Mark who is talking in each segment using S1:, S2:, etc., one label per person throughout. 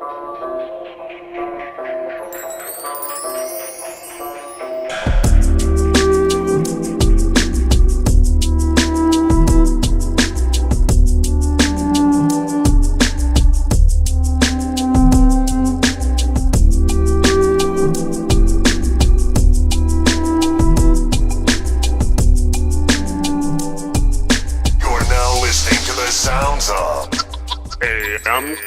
S1: You're now listening to the sounds of AM.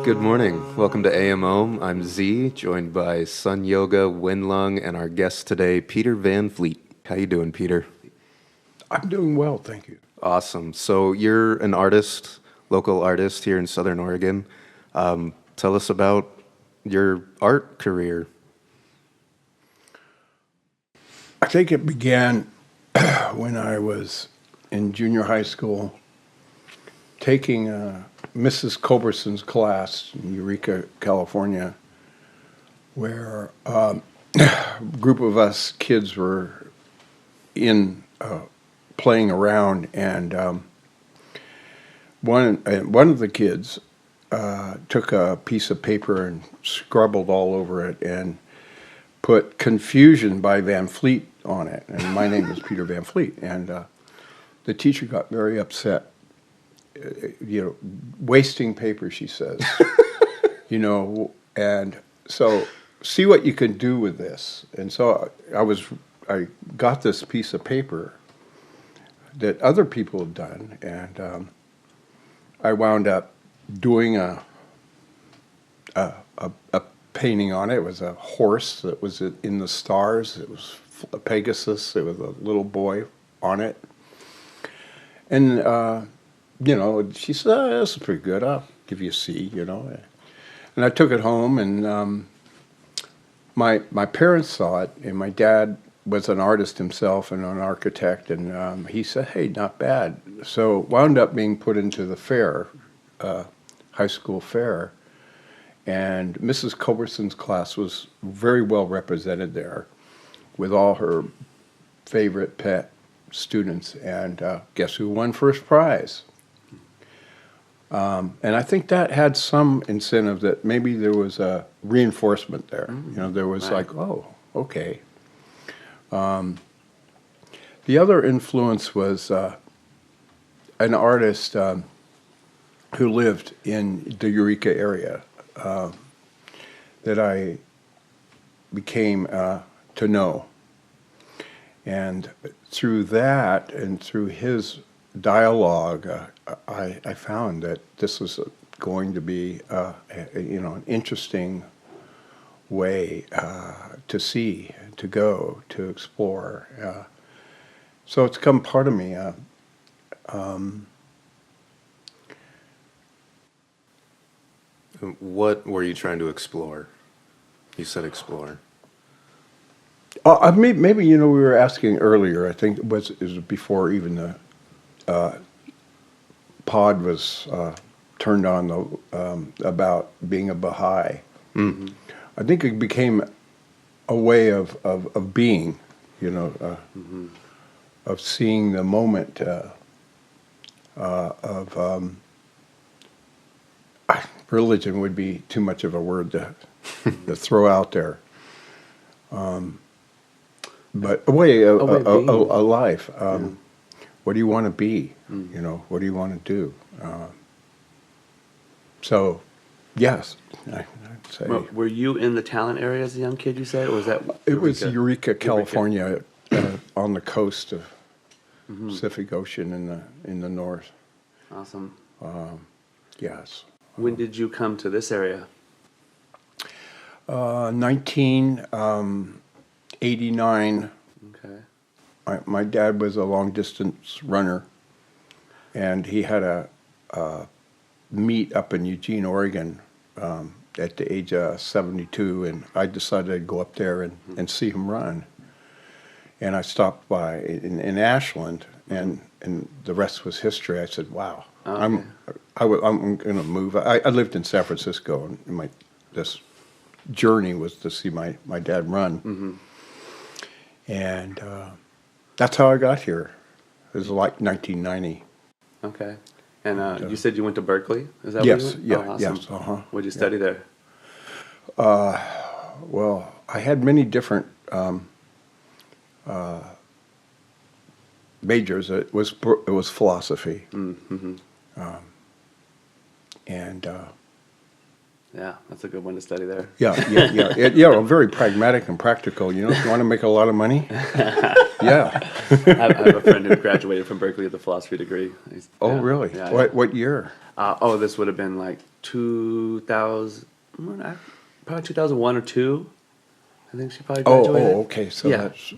S2: Good morning. Welcome to AMO. I'm Z, joined by Sun Yoga, Winlung, and our guest today, Peter Van Fleet. How you doing, Peter?
S3: I'm doing well, thank you.
S2: Awesome. So you're an artist, local artist here in Southern Oregon. Tell us about your art career.
S3: I think it began when I was in junior high school, taking Mrs. Culberson's class in Eureka, California, where a group of us kids were in playing around, and one of the kids took a piece of paper and scribbled all over it and put "Confusion" by Van Fleet on it, and my name is Peter Van Fleet, and the teacher got very upset. Wasting paper, she says. And so see what you can do with this. And so I got this piece of paper that other people had done, and I wound up doing a painting on it. It was a horse that was in the stars. It was a Pegasus. There was a little boy on it. And, she said, "Oh, this is pretty good. I'll give you a C, And I took it home, and my parents saw it, and my dad was an artist himself and an architect, and he said, "Hey, not bad." So it wound up being put into the fair, high school fair, and Mrs. Culberson's class was very well represented there with all her favorite pet students, and guess who won first prize? And I think that had some incentive that maybe there was a reinforcement there. There was
S2: right.
S3: like, oh, okay. The other influence was an artist who lived in the Eureka area that I became to know. And through that and through his dialogue, I found that this was going to be an interesting way to see, to go, to explore. So it's become part of me.
S2: What were you trying to explore? You said explore.
S3: Maybe we were asking earlier. I think it was before even the pod was turned on about being a Baha'i.
S2: Mm-hmm.
S3: I think it became a way of being, of seeing the moment of religion would be too much of a word to throw out there. But a way of a life. What do you want to be? What do you want to do? So, yes, I'd say.
S4: Were you in the talent area as a young kid, you said? Or was that
S3: It was Eureka, California, on the coast of Pacific Ocean in the north.
S4: Awesome.
S3: Yes.
S4: When did you come to this area?
S3: 1989.
S4: Okay.
S3: My dad was a long-distance runner, and he had a meet up in Eugene, Oregon, at the age of 72, and I decided I'd go up there and see him run. And I stopped by in Ashland, and the rest was history. I said, "Wow,
S4: Okay.
S3: I'm going to move." I lived in San Francisco, and this journey was to see my dad run. And that's how I got here. It was like 1990.
S4: Okay. And you said you went to Berkeley? Is that
S3: Yes,
S4: where you
S3: yeah,
S4: went? Oh, awesome.
S3: yes, uh-huh.
S4: What did you study there?
S3: Well, I had many different majors. It was philosophy,
S4: Mm-hmm.
S3: and
S4: Yeah, that's a good one to study there.
S3: yeah, very pragmatic and practical. You know, if you want to make a lot of money, yeah.
S4: I have a friend who graduated from Berkeley with a philosophy degree.
S3: Oh,
S4: Yeah,
S3: really?
S4: Yeah.
S3: What year?
S4: This would have been like 2000, probably 2001 or 2. I think she probably graduated.
S3: Oh, okay. So
S4: Yeah.
S3: that's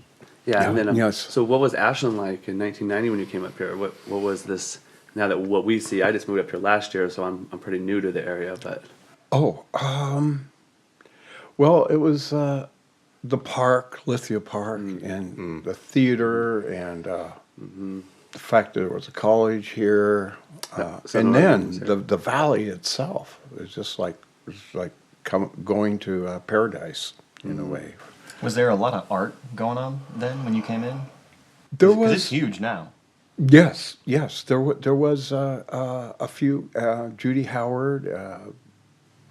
S4: Yeah, and then
S3: yes.
S4: so what was Ashland like in 1990 when you came up here? What was this? Now that what we see, I just moved up here last year, so I'm pretty new to the area. But
S3: Oh, well, it was the park, Lithia Park, and the theater, and the fact that there was a college here,
S4: Southern
S3: and then
S4: Oregon was here.
S3: the valley itself is just like going to paradise in a way.
S5: Was there a lot of art going on then when you came in?
S3: There
S5: 'Cause
S3: was
S5: it's huge now.
S3: yes, there was a few Judy Howard,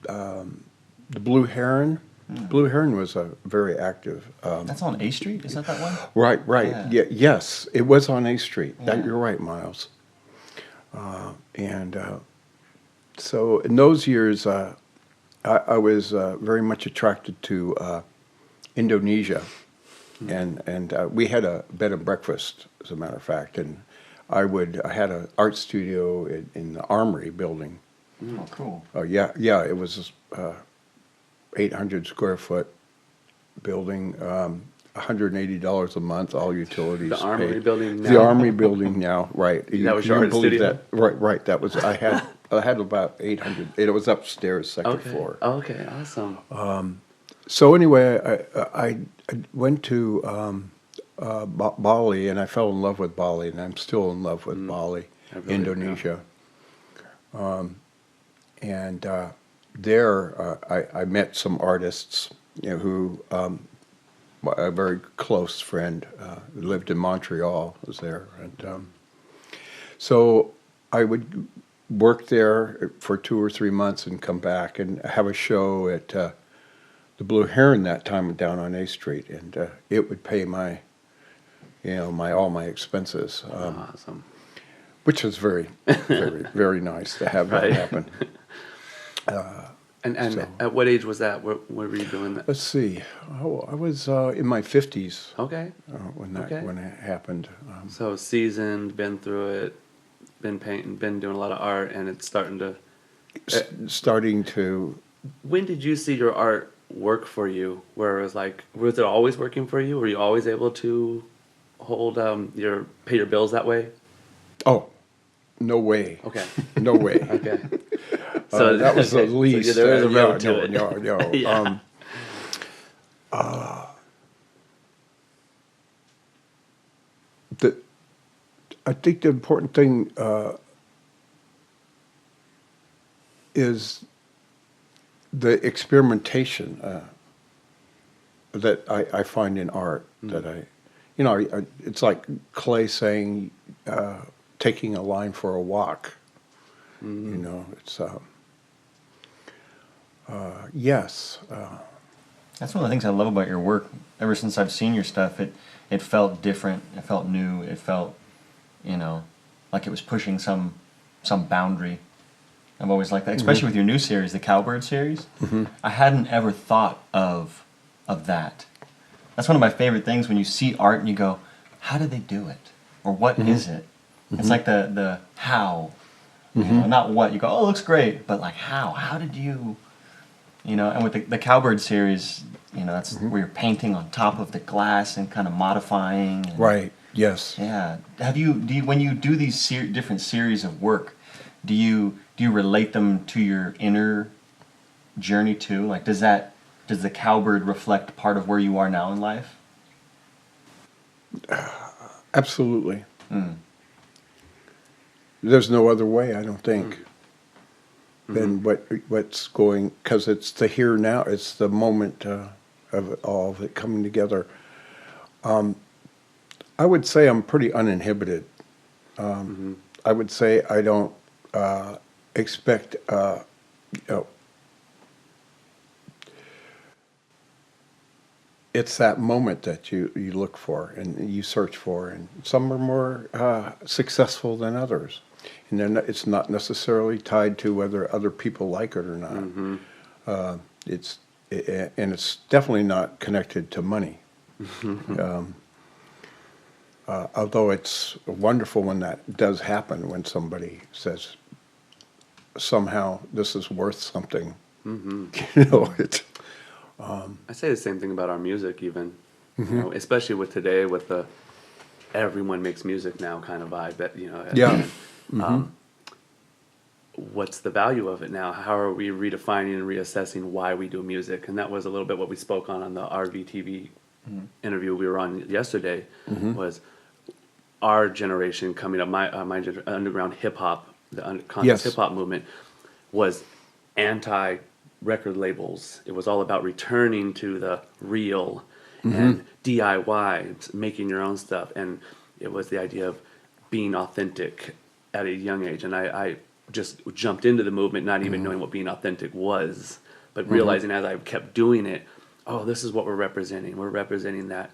S3: the Blue Heron. Blue Heron was a very active.
S5: That's on A Street. Is that one?
S3: Right.
S5: Yeah.
S3: Yes, it was on A Street.
S5: Yeah.
S3: You're right, Miles. And so in those years, I was very much attracted to Indonesia, and we had a bed and breakfast, as a matter of fact, and I had an art studio in the Armory building.
S5: Oh, cool.
S3: Oh yeah, it was 800 square foot building, $180 a month, all utilities
S4: The Armory
S3: paid.
S4: building
S3: The
S4: now?
S3: Armory building now, right?
S4: That was your art
S3: believe
S4: studio?
S3: that? Right. That was I had about 800. It was upstairs, second
S4: okay,
S3: floor.
S4: okay, awesome.
S3: So anyway, I went to Bali, and I fell in love with Bali, and I'm still in love with Bali,
S4: I really-
S3: Indonesia. And there, I met some artists, who a very close friend who lived in Montreal was there, and so I would work there for 2 or 3 months and come back and have a show at the Blue Heron that time down on A Street, and it would pay my all my expenses,
S4: Awesome.
S3: which was very, very, very nice to have that
S4: Right.
S3: happen.
S4: And
S3: So-
S4: at what age was that? What were you doing that?
S3: Let's see. Oh, I was in my 50s
S4: Okay.
S3: when
S4: Okay.
S3: it happened.
S4: So seasoned, been through it, been painting, been doing a lot of art, and it's starting to.
S3: Starting to
S4: When did you see your art work for you? Where it was like, was it always working for you? Were you always able to hold pay your bills that way?
S3: oh, no way,
S4: Okay.
S3: no way.
S4: Okay.
S3: That was the
S4: okay.
S3: least.
S4: So there is a
S3: yeah,
S4: road to
S3: no,
S4: it.
S3: no.
S4: Yeah.
S3: I think the important thing is the experimentation that I find in art. That it's like Clay saying, taking a line for a walk. It's yes.
S5: That's one of the things I love about your work. Ever since I've seen your stuff, it felt different. It felt new. It felt, like it was pushing some boundary. I've always liked that, especially with your new series, the Cowbird series. I hadn't ever thought of that. That's one of my favorite things when you see art and you go, how did they do it? Or what is it? It's like the how. Not what. You go, oh, it looks great, but like how? How did you... and with the Cowbird series, that's where you're painting on top of the glass and kind of modifying. And,
S3: Right. Yes.
S5: Yeah. Do you when you do these different series of work, do you relate them to your inner journey too? Like, does the Cowbird reflect part of where you are now in life?
S3: Absolutely. There's no other way, I don't think, than what's going, because it's the here now. It's the moment of all of it coming together. I would say I'm pretty uninhibited. I would say I don't expect, you know, it's that moment that you look for and you search for, and some are more successful than others. And then it's not necessarily tied to whether other people like it or not. And it's definitely not connected to money. Although it's wonderful when that does happen, when somebody says, somehow this is worth something. You know, it's,
S4: I say the same thing about our music, even. You know, especially with today, with the everyone makes music now kind of vibe. That, you know,
S3: yeah.
S4: what's the value of it now? How are we redefining and reassessing why we do music? And that was a little bit what we spoke on the RVTV interview we were on yesterday. Was our generation coming up, my underground hip hop, the conscious
S3: Yes.
S4: hip hop movement was anti record labels. It was all about returning to the real and DIY, making your own stuff. And it was the idea of being authentic at a young age. And I just jumped into the movement, not even knowing what being authentic was, but realizing as I kept doing it, oh, this is what we're representing. We're representing that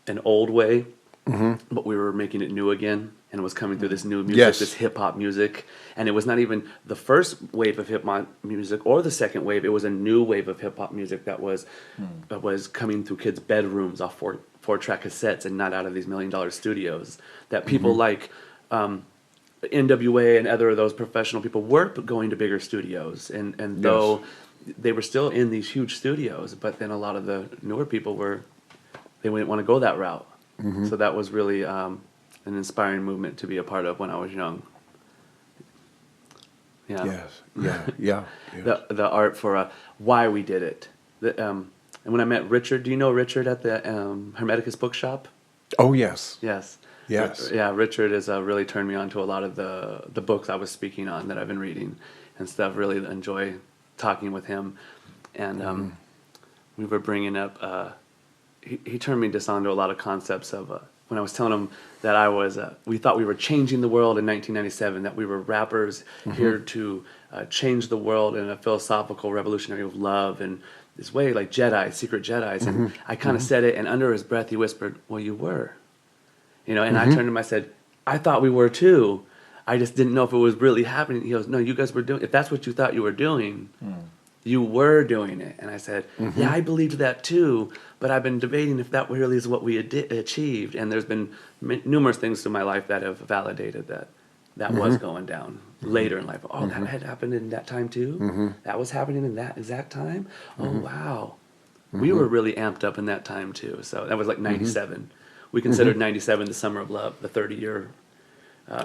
S4: an old way, but we were making it new again. And it was coming through this new music,
S3: Yes.
S4: this hip hop music. And it was not even the first wave of hip hop music or the second wave. It was a new wave of hip hop music that was coming through kids' bedrooms off four-track cassettes and not out of these $1 million studios. That people like NWA and other of those professional people were going to bigger studios. And though they were still in these huge studios, but then a lot of the newer people they didn't want to go that route. So that was really an inspiring movement to be a part of when I was young. Yeah.
S3: Yes. Yeah. Yeah. Yes.
S4: The art for why we did it. And when I met Richard, do you know Richard at the Hermeticus bookshop?
S3: Oh, yes.
S4: Yes.
S3: Yes.
S4: Yeah, Richard has really turned me on to a lot of the books I was speaking on that I've been reading and stuff. Really enjoy talking with him. And we were bringing up, he turned me just onto a lot of concepts of when I was telling him that we thought we were changing the world in 1997, that we were rappers here to change the world in a philosophical revolutionary of love and this way, like Jedi, secret Jedis. And I kind of said it, and under his breath he whispered, well, you were. You know, and I turned to him, I said, I thought we were too. I just didn't know if it was really happening. He goes, no, you guys were doing, if that's what you thought you were doing, you were doing it. And I said, yeah, I believed that too, but I've been debating if that really is what we achieved. And there's been numerous things in my life that have validated that was going down later in life. Oh, that had happened in that time too? That was happening in that exact time? Oh, wow. We were really amped up in that time too. So that was like 97. We considered 97 the summer of love, the 30-year.
S3: Yes.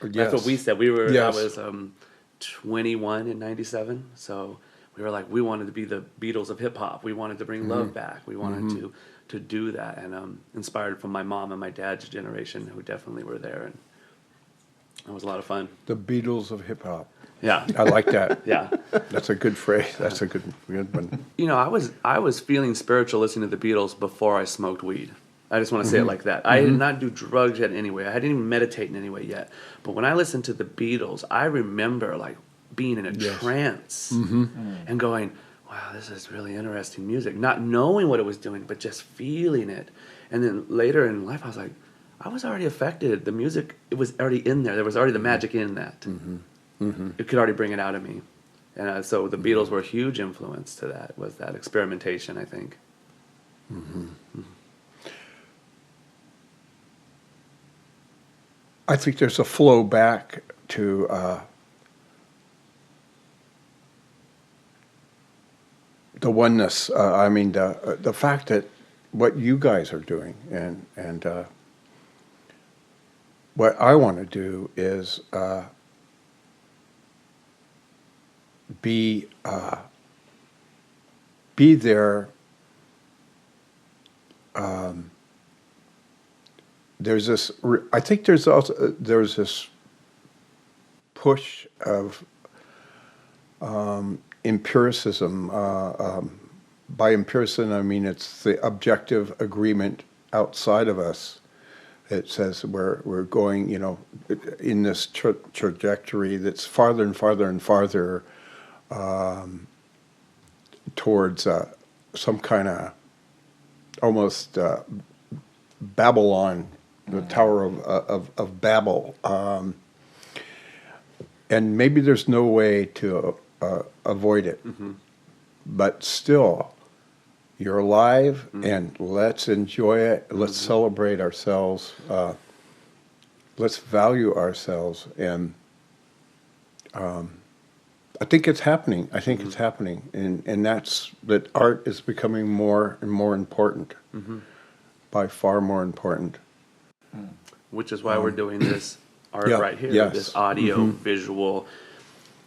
S4: That's what we said.
S3: Yes.
S4: I was 21 in 97. So we were like, we wanted to be the Beatles of hip hop. We wanted to bring love back. We wanted to do that. And inspired from my mom and my dad's generation, who definitely were there. And it was a lot of fun.
S3: The Beatles of hip hop.
S4: Yeah.
S3: I like that.
S4: Yeah.
S3: That's a good phrase. That's a good one.
S4: You know, I was feeling spiritual listening to the Beatles before I smoked weed. I just want to say it like that. I did not do drugs yet anyway. I hadn't even meditate in any way yet. But when I listened to the Beatles, I remember like being in a trance and going, wow, this is really interesting music. Not knowing what it was doing, but just feeling it. And then later in life, I was like, I was already affected. The music, it was already in there. There was already the magic in that. It could already bring it out of me. And so the Beatles were a huge influence to that, was that experimentation, I think.
S3: I think there's a flow back to the oneness. I mean, the fact that what you guys are doing and what I want to do is be there. There's this. I think there's this push of empiricism. By empiricism, I mean it's the objective agreement outside of us. It says we're going, in this trajectory that's farther and farther and farther towards some kind of almost Babylon, the Tower of Babel. And maybe there's no way to avoid it. But still, you're alive, and let's enjoy it. Let's celebrate ourselves. Let's value ourselves. And I think it's happening. I think it's happening. And that's that art is becoming more and more important, by far more important.
S4: Which is why we're doing this art
S3: yeah,
S4: right here,
S3: yes.
S4: this audio, visual.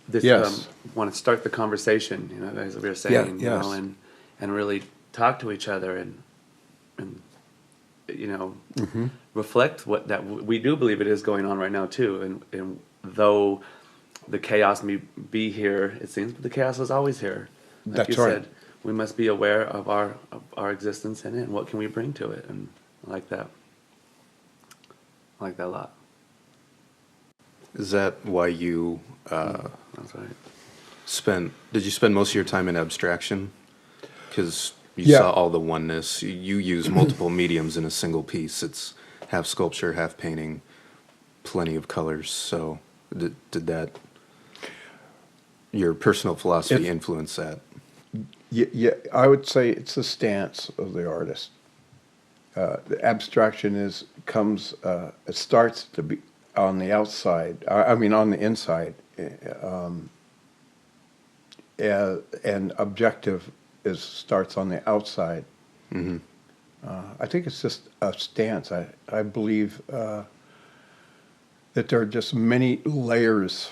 S4: This
S3: Yes.
S4: want to start the conversation, as we were saying,
S3: yes.
S4: And really talk to each other and reflect what that we do believe it is going on right now too. And though the chaos may be here, it seems the chaos is always here. Like
S3: That's
S4: you
S3: right.
S4: said, we must be aware of our existence in it and what can we bring to it. And I like that. I like that a lot.
S2: Is that why you
S4: That's right.
S2: did you spend most of your time in abstraction? Because you
S3: Yeah.
S2: saw all the oneness. You use multiple mediums in a single piece. It's half sculpture, half painting, plenty of colors. So did that, your personal philosophy influence that?
S3: Yeah, I would say it's the stance of the artist. The abstraction it starts to be on the outside. On the inside, and objective starts on the outside. I think it's just a stance. I believe that there are just many layers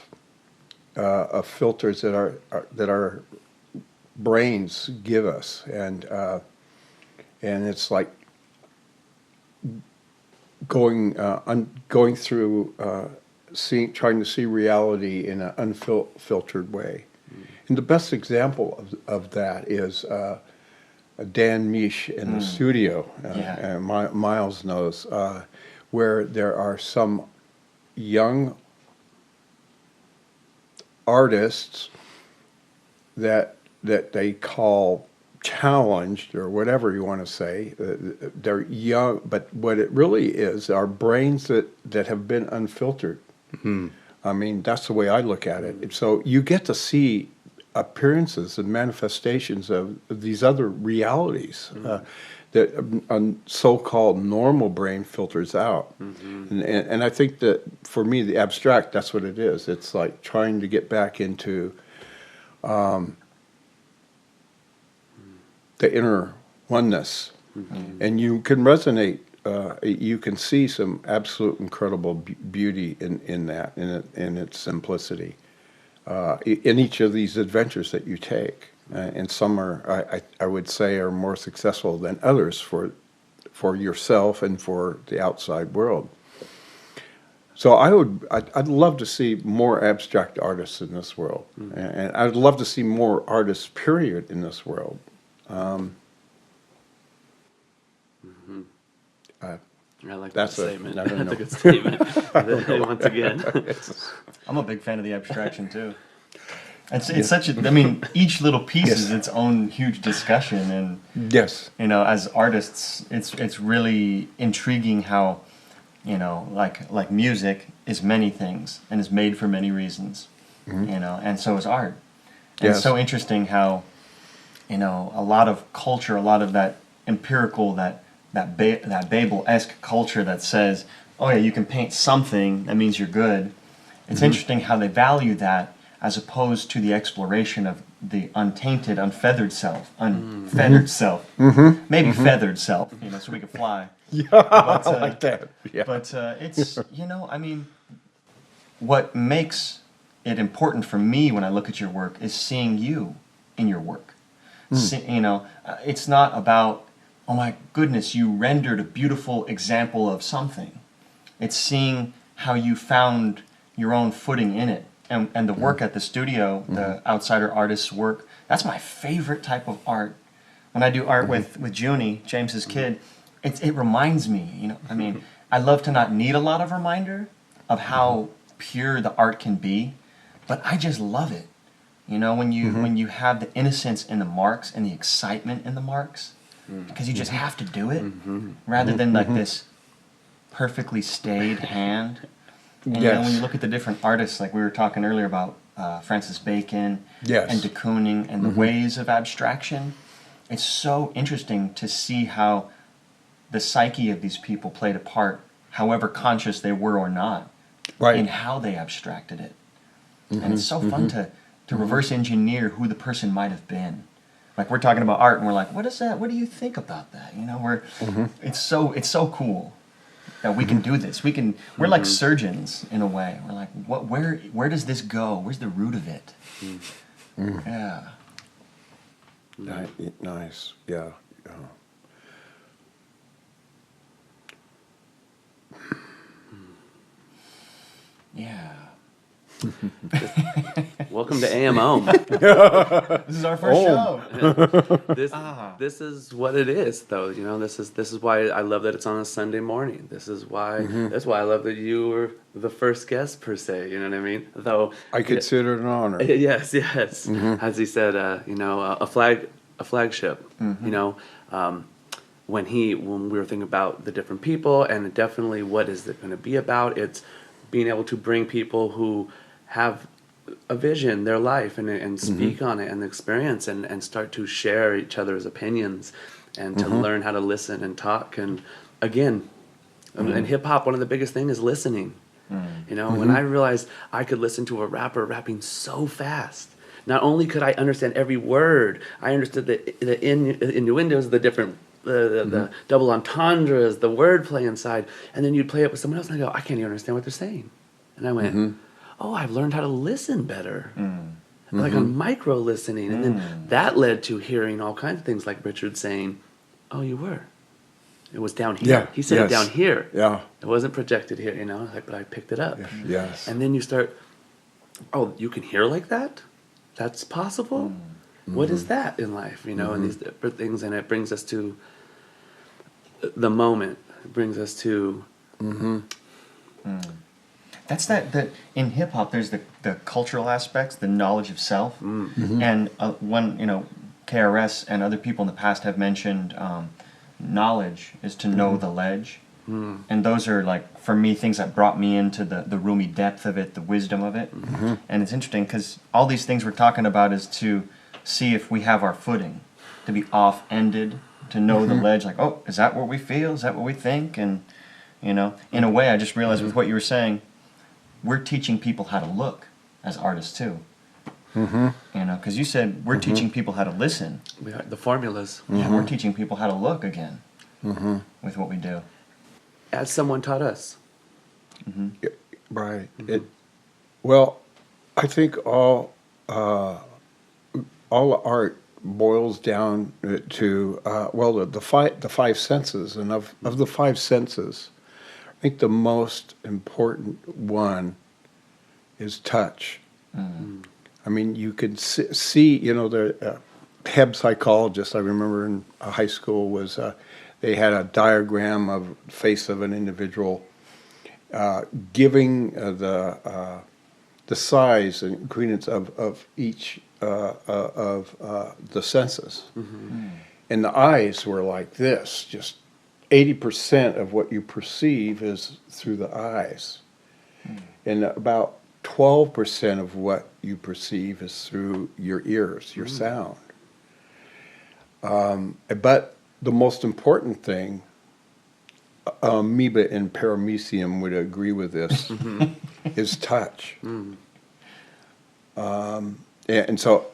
S3: of filters that our brains give us, and it's like going through trying to see reality in an unfiltered way. And the best example of that is Dan Misch in the studio, and Miles knows, where there are some young artists that they call challenged, or whatever you want to say. They're young, but what it really is are brains that have been unfiltered. I mean, that's the way I look at it. So you get to see appearances and manifestations of these other realities that a so-called normal brain filters out. And I think that for me, the abstract, that's what it is. It's like trying to get back into the inner oneness. And you can resonate, you can see some absolute incredible beauty in that, in its simplicity. In each of these adventures that you take, and some are, I would say, are more successful than others for yourself and for the outside world. So I'd love to see more abstract artists in this world, and I'd love to see more artists, period, in this world.
S4: I like
S3: That's
S4: that
S3: a-
S4: statement.
S3: I don't
S4: That's a
S3: know.
S4: good statement. Once again.
S5: I'm a big fan of the abstraction too. It's such a. I mean, each little piece is its own huge discussion, and
S3: Yes.
S5: as artists, it's really intriguing how, like music is many things and is made for many reasons, and so is art. And it's
S3: Yes.
S5: so interesting how, a lot of culture, a lot of that empirical, that Babel-esque culture that says, oh yeah, you can paint something, that means you're good. It's interesting how they value that as opposed to the exploration of the untainted, unfeathered self, maybe feathered self, so we can fly. But,
S3: I like that. Yeah.
S5: But it's, what makes it important for me when I look at your work is seeing you in your work. It's not about, oh my goodness, you rendered a beautiful example of something. It's seeing how you found your own footing in it. And the work at the studio, the outsider artist's work, that's my favorite type of art. When I do art with Junie, James's kid, it reminds me, you know, I mean, I love to not need a lot of reminder of how pure the art can be, but I just love it. You know, when you have the innocence in the marks and the excitement in the marks, because you just have to do it, rather than like this perfectly stayed hand. And you know, when you look at the different artists, like we were talking earlier about Francis Bacon and de Kooning and the ways of abstraction, it's so interesting to see how the psyche of these people played a part, however conscious they were or not, in how they abstracted it. And it's so fun to reverse engineer who the person might have been. Like we're talking about art and we're like, what is that? What do you think about that? You know, it's so cool that we can do this. We're like surgeons in a way. We're like, where does this go? Where's the root of it? Yeah.
S3: Nice. Yeah.
S5: Yeah.
S4: Welcome to AMO.
S5: This is our first show.
S4: This is what it is, though. You know, this is why I love that it's on a Sunday morning. This is why that's why I love that you were the first guest per se. You know what I mean? Though
S3: I consider it an honor.
S4: Yes. As he said, you know, a flagship. You know, when we were thinking about the different people and definitely what is it going to be about, it's being able to bring people who have a vision, their life, and speak on it and experience and start to share each other's opinions and to learn how to listen and talk. And again, in hip hop, one of the biggest things is listening. You know, when I realized I could listen to a rapper rapping so fast, not only could I understand every word, I understood the innuendos, the different the double entendres, the wordplay inside, and then you'd play it with someone else, and I go, I can't even understand what they're saying. And I went, oh, I've learned how to listen better, like on micro listening, and then that led to hearing all kinds of things, like Richard saying, "Oh, you were. It was down here."
S3: Yeah,
S4: He said it down here.
S3: Yeah.
S4: It wasn't projected here, you know, but I picked it up.
S3: Yes.
S4: And then you start, oh, you can hear like that? That's possible? What is that in life, you know, and these different things, and it brings us to the moment. It brings us to...
S5: That's that in hip hop, there's the cultural aspects, the knowledge of self, and one, you know, KRS and other people in the past have mentioned knowledge is to know the ledge, and those are like, for me, things that brought me into the roomy depth of it, the wisdom of it. And it's interesting because all these things we're talking about is to see if we have our footing, to be off-ended, to know the ledge, like, oh, is that what we feel? Is that what we think? And, you know, in a way, I just realized with what you were saying, we're teaching people how to look as artists too. You know, because you said we're teaching people how to listen.
S4: We are, the formulas.
S5: Yeah, we're teaching people how to look again with what we do.
S4: As someone taught us.
S3: Yeah, right. Well, I think all art boils down to the five senses, and of the five senses, I think the most important one is touch. I mean, you can see, you know, the Heb psychologists, I remember in high school, was they had a diagram of the face of an individual, giving the size and ingredients of each of the senses. And the eyes were like this, just 80% of what you perceive is through the eyes. And about 12% of what you perceive is through your ears, your sound. But the most important thing, Amoeba and Paramecium would agree with this, is touch. And so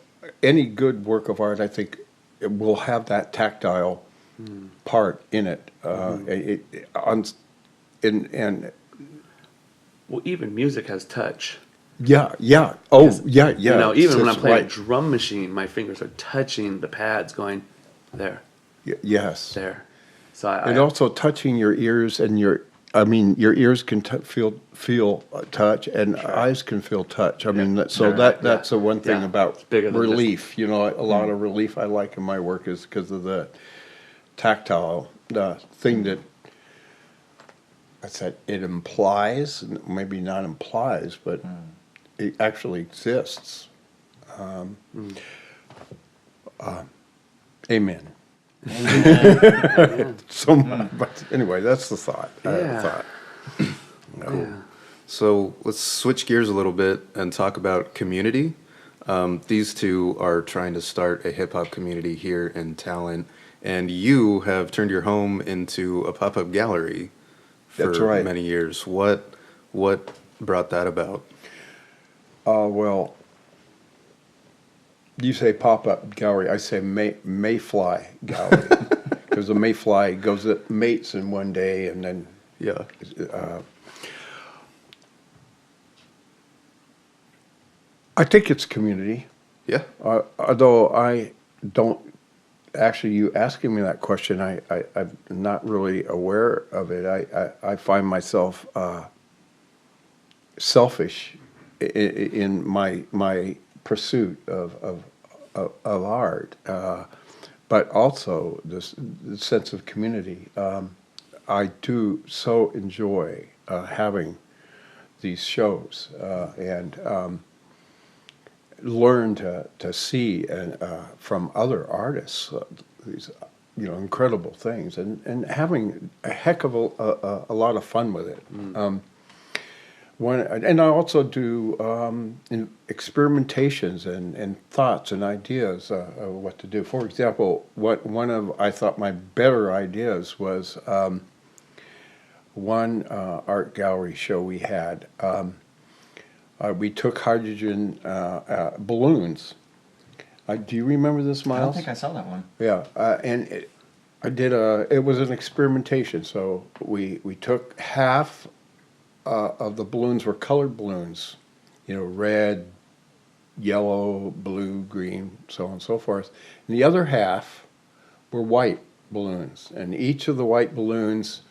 S3: any good work of art, I think, it will have that tactile part in it.
S4: Well, even music has touch.
S3: Yeah. Oh, yeah.
S4: You know, even when I'm
S3: That's
S4: playing a
S3: right.
S4: drum machine, my fingers are touching the pads, going there,
S3: Yes.
S4: there. So
S3: And also touching your ears and your ears can feel touch, and eyes can feel touch. I mean, that's the one thing about
S4: It's bigger than
S3: relief. You know, a lot of relief I like in my work is because of tactile, the thing that I said it implies, maybe not implies, but it actually exists. Amen. So, but anyway, that's the thought.
S4: Yeah.
S2: Cool. So let's switch gears a little bit and talk about community. These two are trying to start a hip hop community here in Talent, and you have turned your home into a pop-up gallery for
S3: That's right.
S2: many years. What brought that about?
S3: Well, you say pop-up gallery, I say mayfly gallery. Because the mayfly goes, it mates in one day and then,
S2: Yeah.
S3: I think it's community.
S2: Yeah.
S3: Although I don't, actually, you asking me that question, I'm not really aware of it. I find myself selfish in my pursuit of art, but also the sense of community. I do so enjoy having these shows and learn to see and from other artists these incredible things and having a heck of a lot of fun with it. And I also do experimentations and thoughts and ideas of what to do. For example, one of I thought my better ideas was one art gallery show we had. We took hydrogen balloons. Do you remember this,
S5: I don't
S3: Miles?
S5: think I saw that one.
S3: Yeah, and it was an experimentation. So we took half of the balloons were colored balloons, red, yellow, blue, green, so on and so forth. And the other half were white balloons. And each of the white balloons,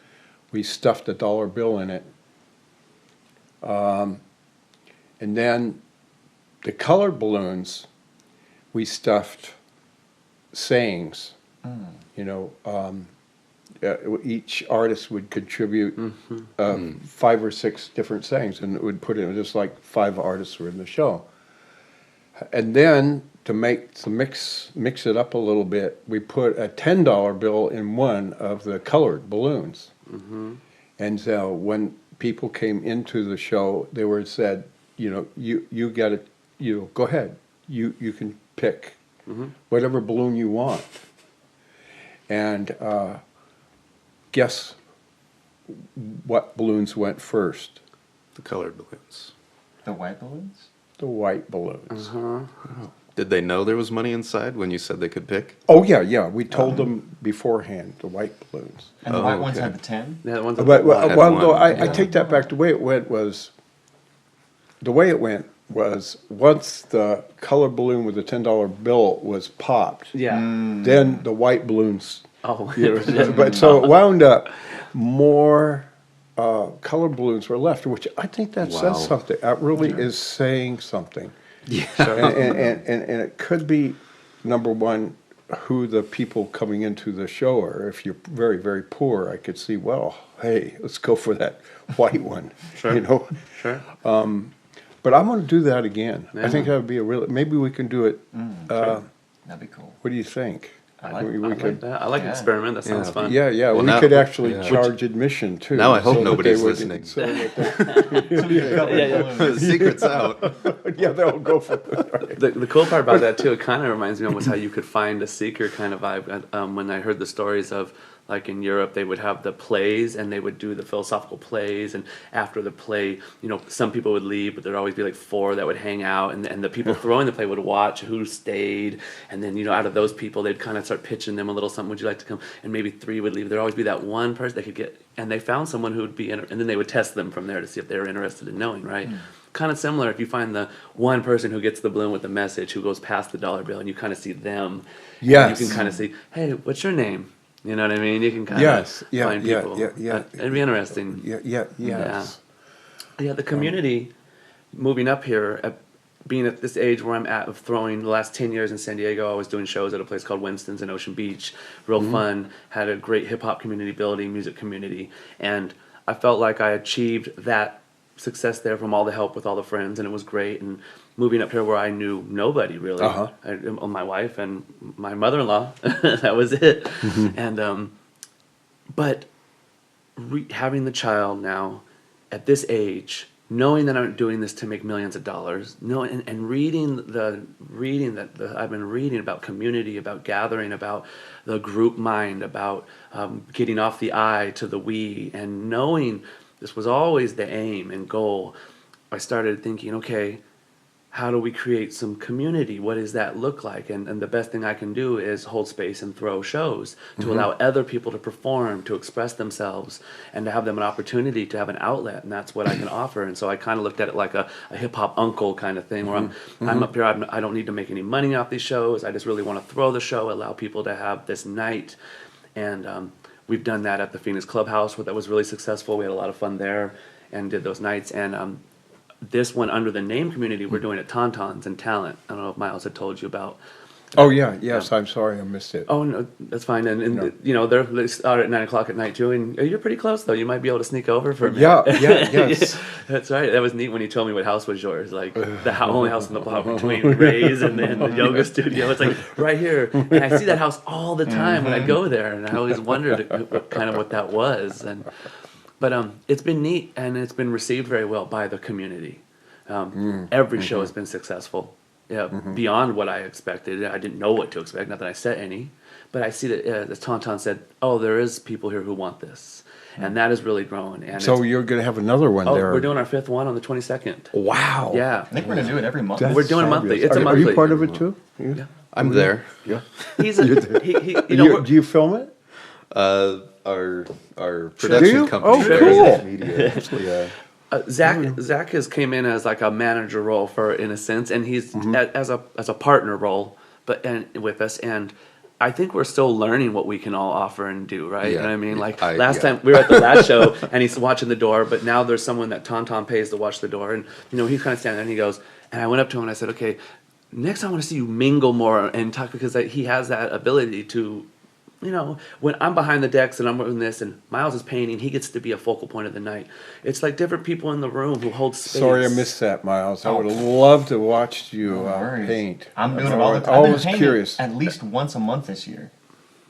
S3: we stuffed a dollar bill in it. And then the colored balloons, we stuffed sayings. Each artist would contribute 5 or 6 different sayings, and it would put in just like 5 artists were in the show. And then to mix it up a little bit, we put a $10 bill in one of the colored balloons. And so when people came into the show, they were said, you got to, go ahead, you can pick whatever balloon you want. And guess what balloons went first?
S2: The colored balloons.
S5: The white balloons?
S3: The white balloons.
S2: Did they know there was money inside when you said they could pick?
S3: Oh yeah. We told them beforehand, the white balloons.
S5: And the white ones
S2: okay.
S5: had the 10?
S4: Yeah, the ones
S3: But
S4: that
S3: well,
S2: Had
S3: no,
S2: one,
S3: I
S2: yeah.
S3: take that back. The way it went was once the color balloon with the $10 bill was popped,
S4: yeah.
S3: then the white balloons.
S4: Oh,
S3: But so it wound up more color balloons were left, which I think that
S2: Wow.
S3: says something. That really is saying something. Yeah. And it could be, number one, who the people coming into the show are. If you're very, very poor, I could see, well, hey, let's go for that white one.
S4: Sure. Sure.
S3: But I'm going to do that again. I
S4: Yeah.
S3: think that would be maybe we can do it.
S5: That'd be cool.
S3: What do you think?
S5: I like-
S3: We
S4: I like
S3: could.
S4: that. I like
S5: Yeah.
S4: experiment. That sounds fun.
S3: Yeah,
S2: Well,
S3: we
S2: now-
S3: could actually
S2: yeah.
S3: charge admission too.
S2: Now I hope
S3: so that
S2: nobody's
S3: they would-
S2: listening.
S3: so that
S2: The secret's out.
S3: they- yeah, they'll go for it.
S4: The cool part about that too, it kind of reminds me almost how you could find a seeker kind of vibe. When I heard the stories of, like in Europe, they would have the plays and they would do the philosophical plays, and after the play, some people would leave, but there'd always be like 4 that would hang out, and the people throwing the play would watch who stayed, and then out of those people, they'd kind of start pitching them a little something. Would you like to come? And maybe 3 would leave. There'd always be that one person they could get, and they found someone who would be, and then they would test them from there to see if they were interested in knowing, right? Kind of similar if you find the one person who gets the balloon with the message who goes past the dollar bill, and you kind of see them.
S3: Yes.
S4: You can kind of see, hey, what's your name? You know what I mean? You can kind
S3: Yes,
S4: of
S3: yeah,
S4: find
S3: yeah,
S4: people.
S3: yeah.
S4: It'd be interesting.
S3: Yes.
S4: Yeah, the community moving up here. being at this age where I'm at of throwing the last 10 years in San Diego, I was doing shows at a place called Winston's in Ocean Beach. Real fun, had a great hip hop community building, music community. And I felt like I achieved that success there from all the help with all the friends, and it was great. And moving up here where I knew nobody really, my wife and my mother-in-law, that was it. And but having the child now at this age, knowing that I'm doing this to make millions of dollars, knowing and reading that I've been reading about community, about gathering, about the group mind, about getting off the I to the we, and knowing this was always the aim and goal, I started thinking, okay, how do we create some community? What does that look like? And the best thing I can do is hold space and throw shows to allow other people to perform, to express themselves, and to have them an opportunity to have an outlet. And that's what I can offer. And so I kind of looked at it like a hip hop uncle kind of thing, where I'm up here, I don't need to make any money off these shows. I just really want to throw the show, allow people to have this night. And we've done that at the Phoenix Clubhouse, where that was really successful. We had a lot of fun there and did those nights. And this one, under the name community, we're doing at Tauntauns and Talent. I don't know if Miles had told you about.
S3: Oh yeah, yes. I'm sorry, I missed it.
S4: Oh no, that's fine. And
S3: No.
S4: you know they start at 9:00 at night too. And you're pretty close though. You might be able to sneak over for a minute.
S3: Yes.
S4: That's right. That was neat when you told me what house was yours. Like the only house in the block between Ray's and the yoga studio. It's like right here. And I see that house all the time when I go there, and I always wondered what that was. But it's been neat, and it's been received very well by the community. Every show has been successful, beyond what I expected. I didn't know what to expect, not that I set any, but I see that, as Tauntaun said, oh, there is people here who want this, and that has really grown. And
S3: So you're going to have another one there.
S4: we're doing our 5th one on the 22nd.
S3: Wow.
S4: Yeah,
S5: I think we're gonna do it every month.
S3: That's
S4: We're doing monthly.
S3: fabulous.
S4: It's a
S3: Are
S4: monthly.
S3: you part of it too? Yeah.
S2: I'm there.
S3: Yeah.
S4: he's a, he you know,
S3: Do you film it?
S2: Our
S3: Do
S2: production
S3: you?
S2: company.
S3: Oh,
S2: Various
S3: cool.
S2: Media. Yeah.
S4: Zach has came in as like a manager role in a sense, and he's as a partner role, and with us. And I think we're still learning what we can all offer and do, right?
S2: Yeah.
S4: You know what I mean? Like
S2: I-
S4: last
S2: yeah.
S4: time we were at the last show, and he's watching the door, but now there's someone that Tauntaun pays to watch the door, and he's kind of standing there, and he goes, and I went up to him and I said, okay, next time I want to see you mingle more and talk, because he has that ability to. When I'm behind the decks and I'm doing this and Miles is painting, he gets to be a focal point of the night. It's like different people in the room who hold space.
S3: Sorry I missed that, Miles. I would have loved to watch you
S5: No worries.
S3: paint.
S5: I'm doing it all the time.
S3: I
S5: I've been
S3: was
S5: painting
S3: curious.
S5: at least once a month this year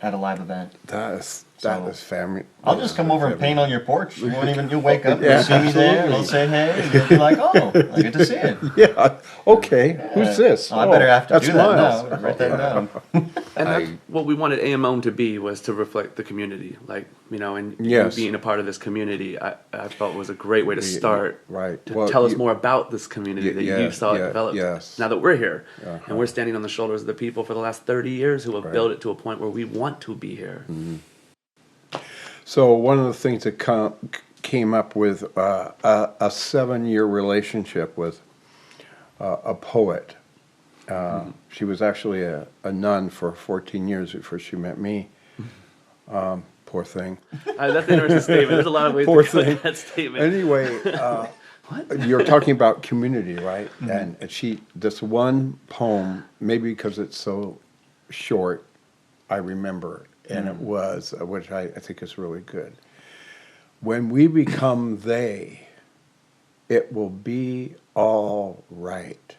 S5: at a live event.
S3: That
S5: So,
S3: is family.
S5: I'll just come over and paint on your porch. You won't even. You'll wake up,
S3: Yeah,
S5: you'll see me there, and I'll say hey, and you'll be like, "Oh, I get to see it."
S3: Yeah. Okay. Who's this?
S5: Oh, I better have to
S3: that's
S5: do that
S3: Miles.
S5: now. Write that down.
S4: And that's what we wanted AMOM to be, was to reflect the community. Like, and
S3: Yes.
S4: you being a part of this community, I felt was a great way to start.
S3: Right.
S4: To
S3: Well,
S4: tell us
S3: you-
S4: more about this community that you saw it develop.
S3: yes.
S4: Now that we're here, and we're standing on the shoulders of the people for the last 30 years who have
S3: Right.
S4: built it to a point where we want to be here.
S3: So one of the things that came up with a 7-year relationship with a poet. She was actually a nun for 14 years before she met me. Poor thing.
S4: That's an interesting statement. There's a lot of ways
S3: Poor
S4: to go
S3: thing.
S4: with that statement.
S3: Anyway, you're talking about community, right? And this one poem, maybe because it's so short, I remember, and it was, which I think is really good. When we become they, it will be all right,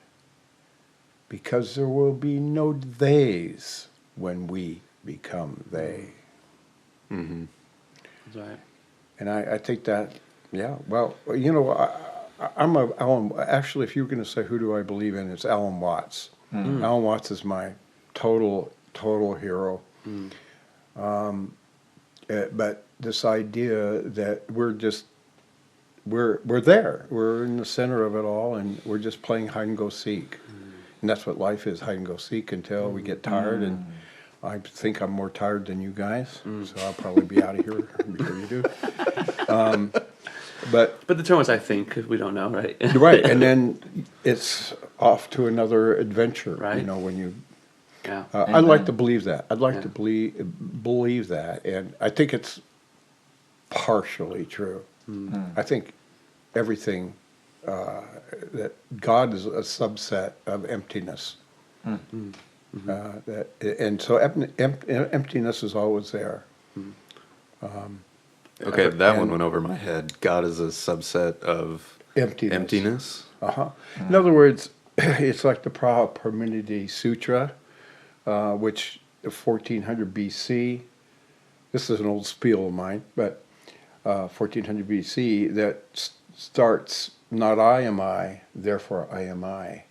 S3: because there will be no theys when we become they.
S4: That's right.
S3: And I think that, yeah, well, actually, if you were going to say who do I believe in, it's Alan Watts. Alan Watts is my total hero. But this idea that we're there, we're in the center of it all, and we're just playing hide and go seek. And that's what life is, hide and go seek, until we get tired. And I think I'm more tired than you guys, so I'll probably be out of here before you do. But
S4: the term was, I think, 'cause we don't know, right?
S3: right, and then it's off to another adventure.
S4: Right.
S3: When you,
S4: Yeah.
S3: I'd like to believe that. I'd like
S4: Yeah.
S3: to believe that, and I think it's partially true. I think everything that God is a subset of emptiness. And so emptiness is always there.
S2: Okay, that one
S3: and-
S2: went over my head. God is a subset of
S3: Emptiness.
S2: emptiness.
S3: Uh-huh. In other words, it's like the Paramenidi Sutra, which 1400 BC, this is an old spiel of mine, but 1400 BC, that starts, not I am I, therefore I am I.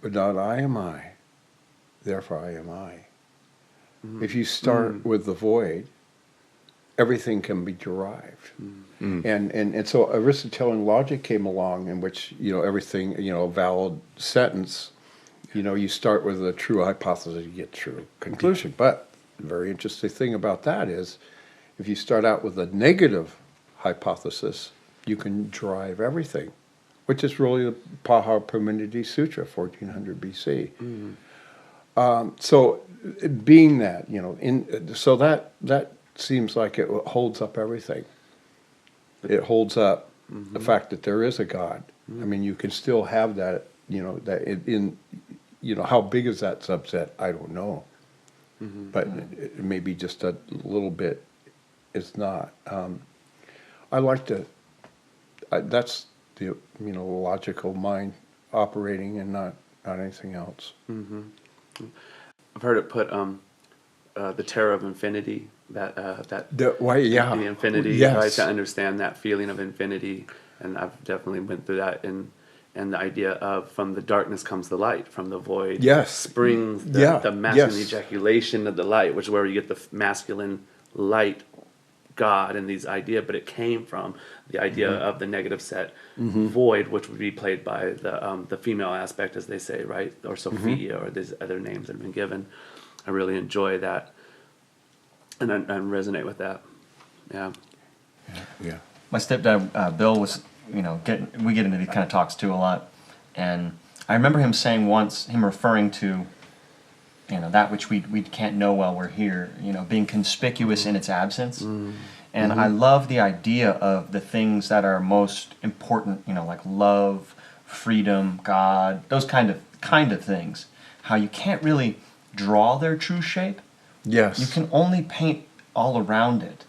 S3: Not I am I, therefore I am I. If you start with the void, everything can be derived. And so Aristotelian logic came along, in which, everything, a valid sentence, you start with a true hypothesis, you get true conclusion. But the very interesting thing about that is, if you start out with a negative hypothesis, you can derive everything, which is really the Paramenidi Sutra, 1400 BC. So being that, so that seems like it holds up everything. It holds up the fact that there is a God. I mean, you can still have that, how big is that subset? I don't know. But it may be just a little bit. It's not. I like to, that's the, logical mind operating, and not anything else.
S4: I've heard it put the terror of infinity, that
S3: Yeah.
S4: the infinity,
S3: Yes.
S4: right, to understand that feeling of infinity, and I've definitely went through that, and the idea of from the darkness comes the light, from the void
S3: Yes.
S4: springs the,
S3: Yeah.
S4: the masculine
S3: Yes.
S4: ejaculation of the light, which is where you get the masculine light God and these idea, but it came from the idea of the negative set void, which would be played by the female aspect, as they say, right, or Sophia, or these other names that have been given. I really enjoy that, and I resonate with that. Yeah.
S3: Yeah.
S5: My stepdad, Bill, was, we get into these kind of talks too a lot. And I remember him saying once, him referring to, that which we can't know while we're here, being conspicuous in its absence. And I love the idea of the things that are most important, like love, freedom, God, those kind of things. How you can't really draw their true shape.
S3: Yes.
S5: You can only paint all around it,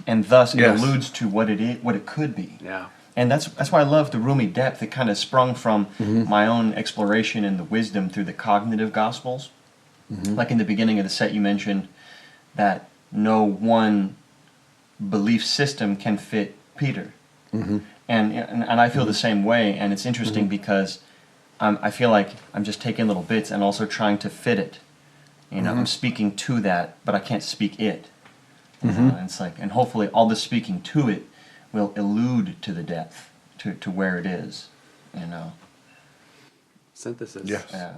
S5: and thus it
S3: Yes.
S5: alludes to what it is, what it could be.
S4: Yeah.
S5: And that's why I love the Rumi depth. It kind of sprung from my own exploration in the wisdom through the cognitive gospels. Like in the beginning of the set, you mentioned that no one belief system can fit Peter, and I feel the same way. And it's interesting because I feel like I'm just taking little bits and also trying to fit it. I'm speaking to that, but I can't speak it. And it's like, and hopefully all the speaking to it will allude to the depth, to where it is.
S4: Synthesis.
S3: Yes.
S5: Yeah.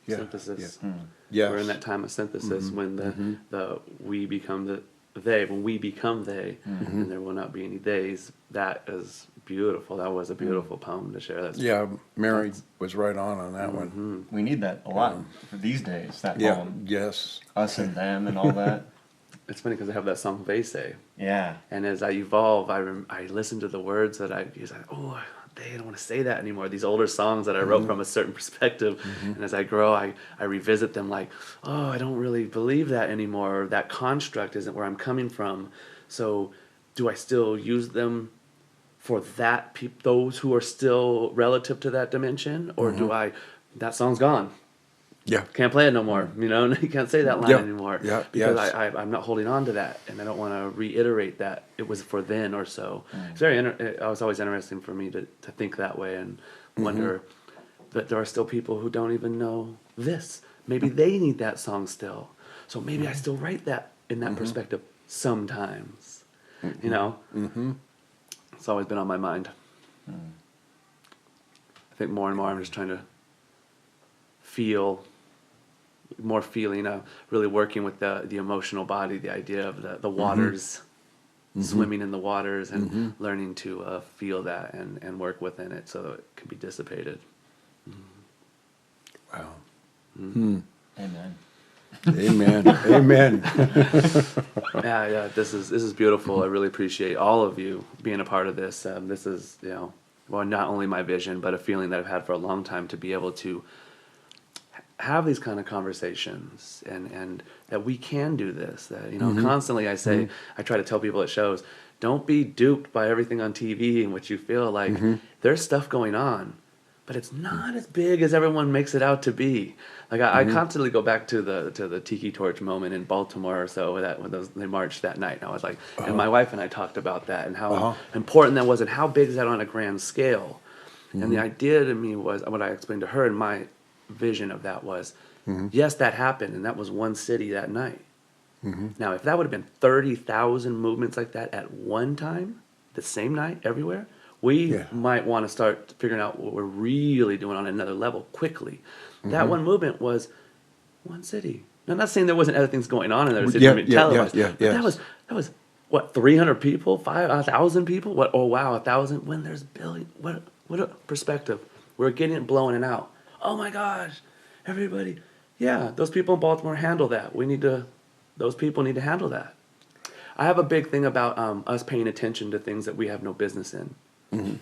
S3: Yeah.
S4: Synthesis.
S3: Yeah. Yes.
S4: We're in that time of synthesis when the we become the they. When we become they, and there will not be any theys. That is beautiful. That was a beautiful poem to share. That's
S3: Yeah, Mary was right on that one.
S5: We need that a lot for these days, that
S3: Yeah.
S5: poem.
S3: Yes.
S5: Us and them and all that.
S4: It's funny because I have that song Vese,
S5: Yeah.
S4: and as I evolve, I listen to the words that I use. They don't want to say that anymore. These older songs that I wrote from a certain perspective, and as I grow, I revisit them like, oh, I don't really believe that anymore. Or that construct isn't where I'm coming from. So, do I still use them for that those who are still relative to that dimension, or do I? That song's gone.
S3: Yeah.
S4: Can't play it no more. You can't say that line
S3: Yeah.
S4: anymore.
S3: Yeah.
S4: Because
S3: Yes.
S4: I'm not holding on to that, and I don't want to reiterate that it was for then or so. It's it was always interesting for me to think that way and wonder that there are still people who don't even know this. Maybe they need that song still. So maybe I still write that in that perspective sometimes. It's always been on my mind. I think more and more I'm just trying to feel more feeling, really working with the emotional body, the idea of the waters, swimming in the waters, and learning to feel that and work within it so that it can be dissipated.
S3: Wow.
S5: Amen.
S3: Amen. Amen.
S4: Yeah. This is beautiful. I really appreciate all of you being a part of this. This is, well, not only my vision, but a feeling that I've had for a long time to be able to have these kind of conversations and that we can do this. That constantly I say, I try to tell people at shows, don't be duped by everything on TV and what you feel like. There's stuff going on, but it's not as big as everyone makes it out to be. Like I constantly go back to the Tiki Torch moment in Baltimore or so when they marched that night. And I was like, and my wife and I talked about that and how important that was and how big is that on a grand scale. And the idea to me was what I explained to her in my vision of that was, yes, that happened, and that was one city that night. Now, if that would have been 30,000 movements like that at one time, the same night, everywhere, we might want to start figuring out what we're really doing on another level quickly. That one movement was one city. Now, I'm not saying there wasn't other things going on in other cities televised, but that was what, 300 people, 1,000 people? What? Oh wow, 1,000. When there's billion, what a perspective. We're getting it blowing it out. Oh my gosh, everybody. Yeah, those people in Baltimore handle that. Those people need to handle that. I have a big thing about us paying attention to things that we have no business in.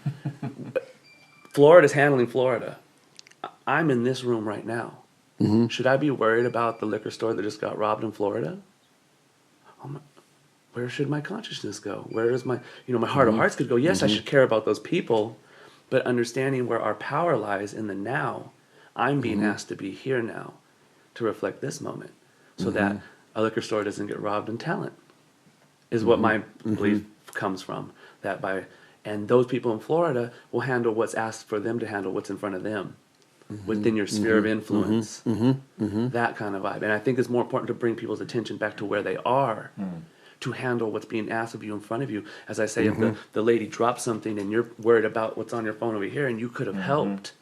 S4: Florida's handling Florida. I'm in this room right now. Should I be worried about the liquor store that just got robbed in Florida? Where should my consciousness go? Where is my heart of hearts could go? Yes, I should care about those people, but understanding where our power lies in the now. I'm being asked to be here now to reflect this moment so that a liquor store doesn't get robbed in talent is what my belief comes from. And those people in Florida will handle what's asked for them to handle, what's in front of them within your sphere of influence. That kind of vibe. And I think it's more important to bring people's attention back to where they are to handle what's being asked of you in front of you. As I say, if the lady drops something and you're worried about what's on your phone over here and you could have helped,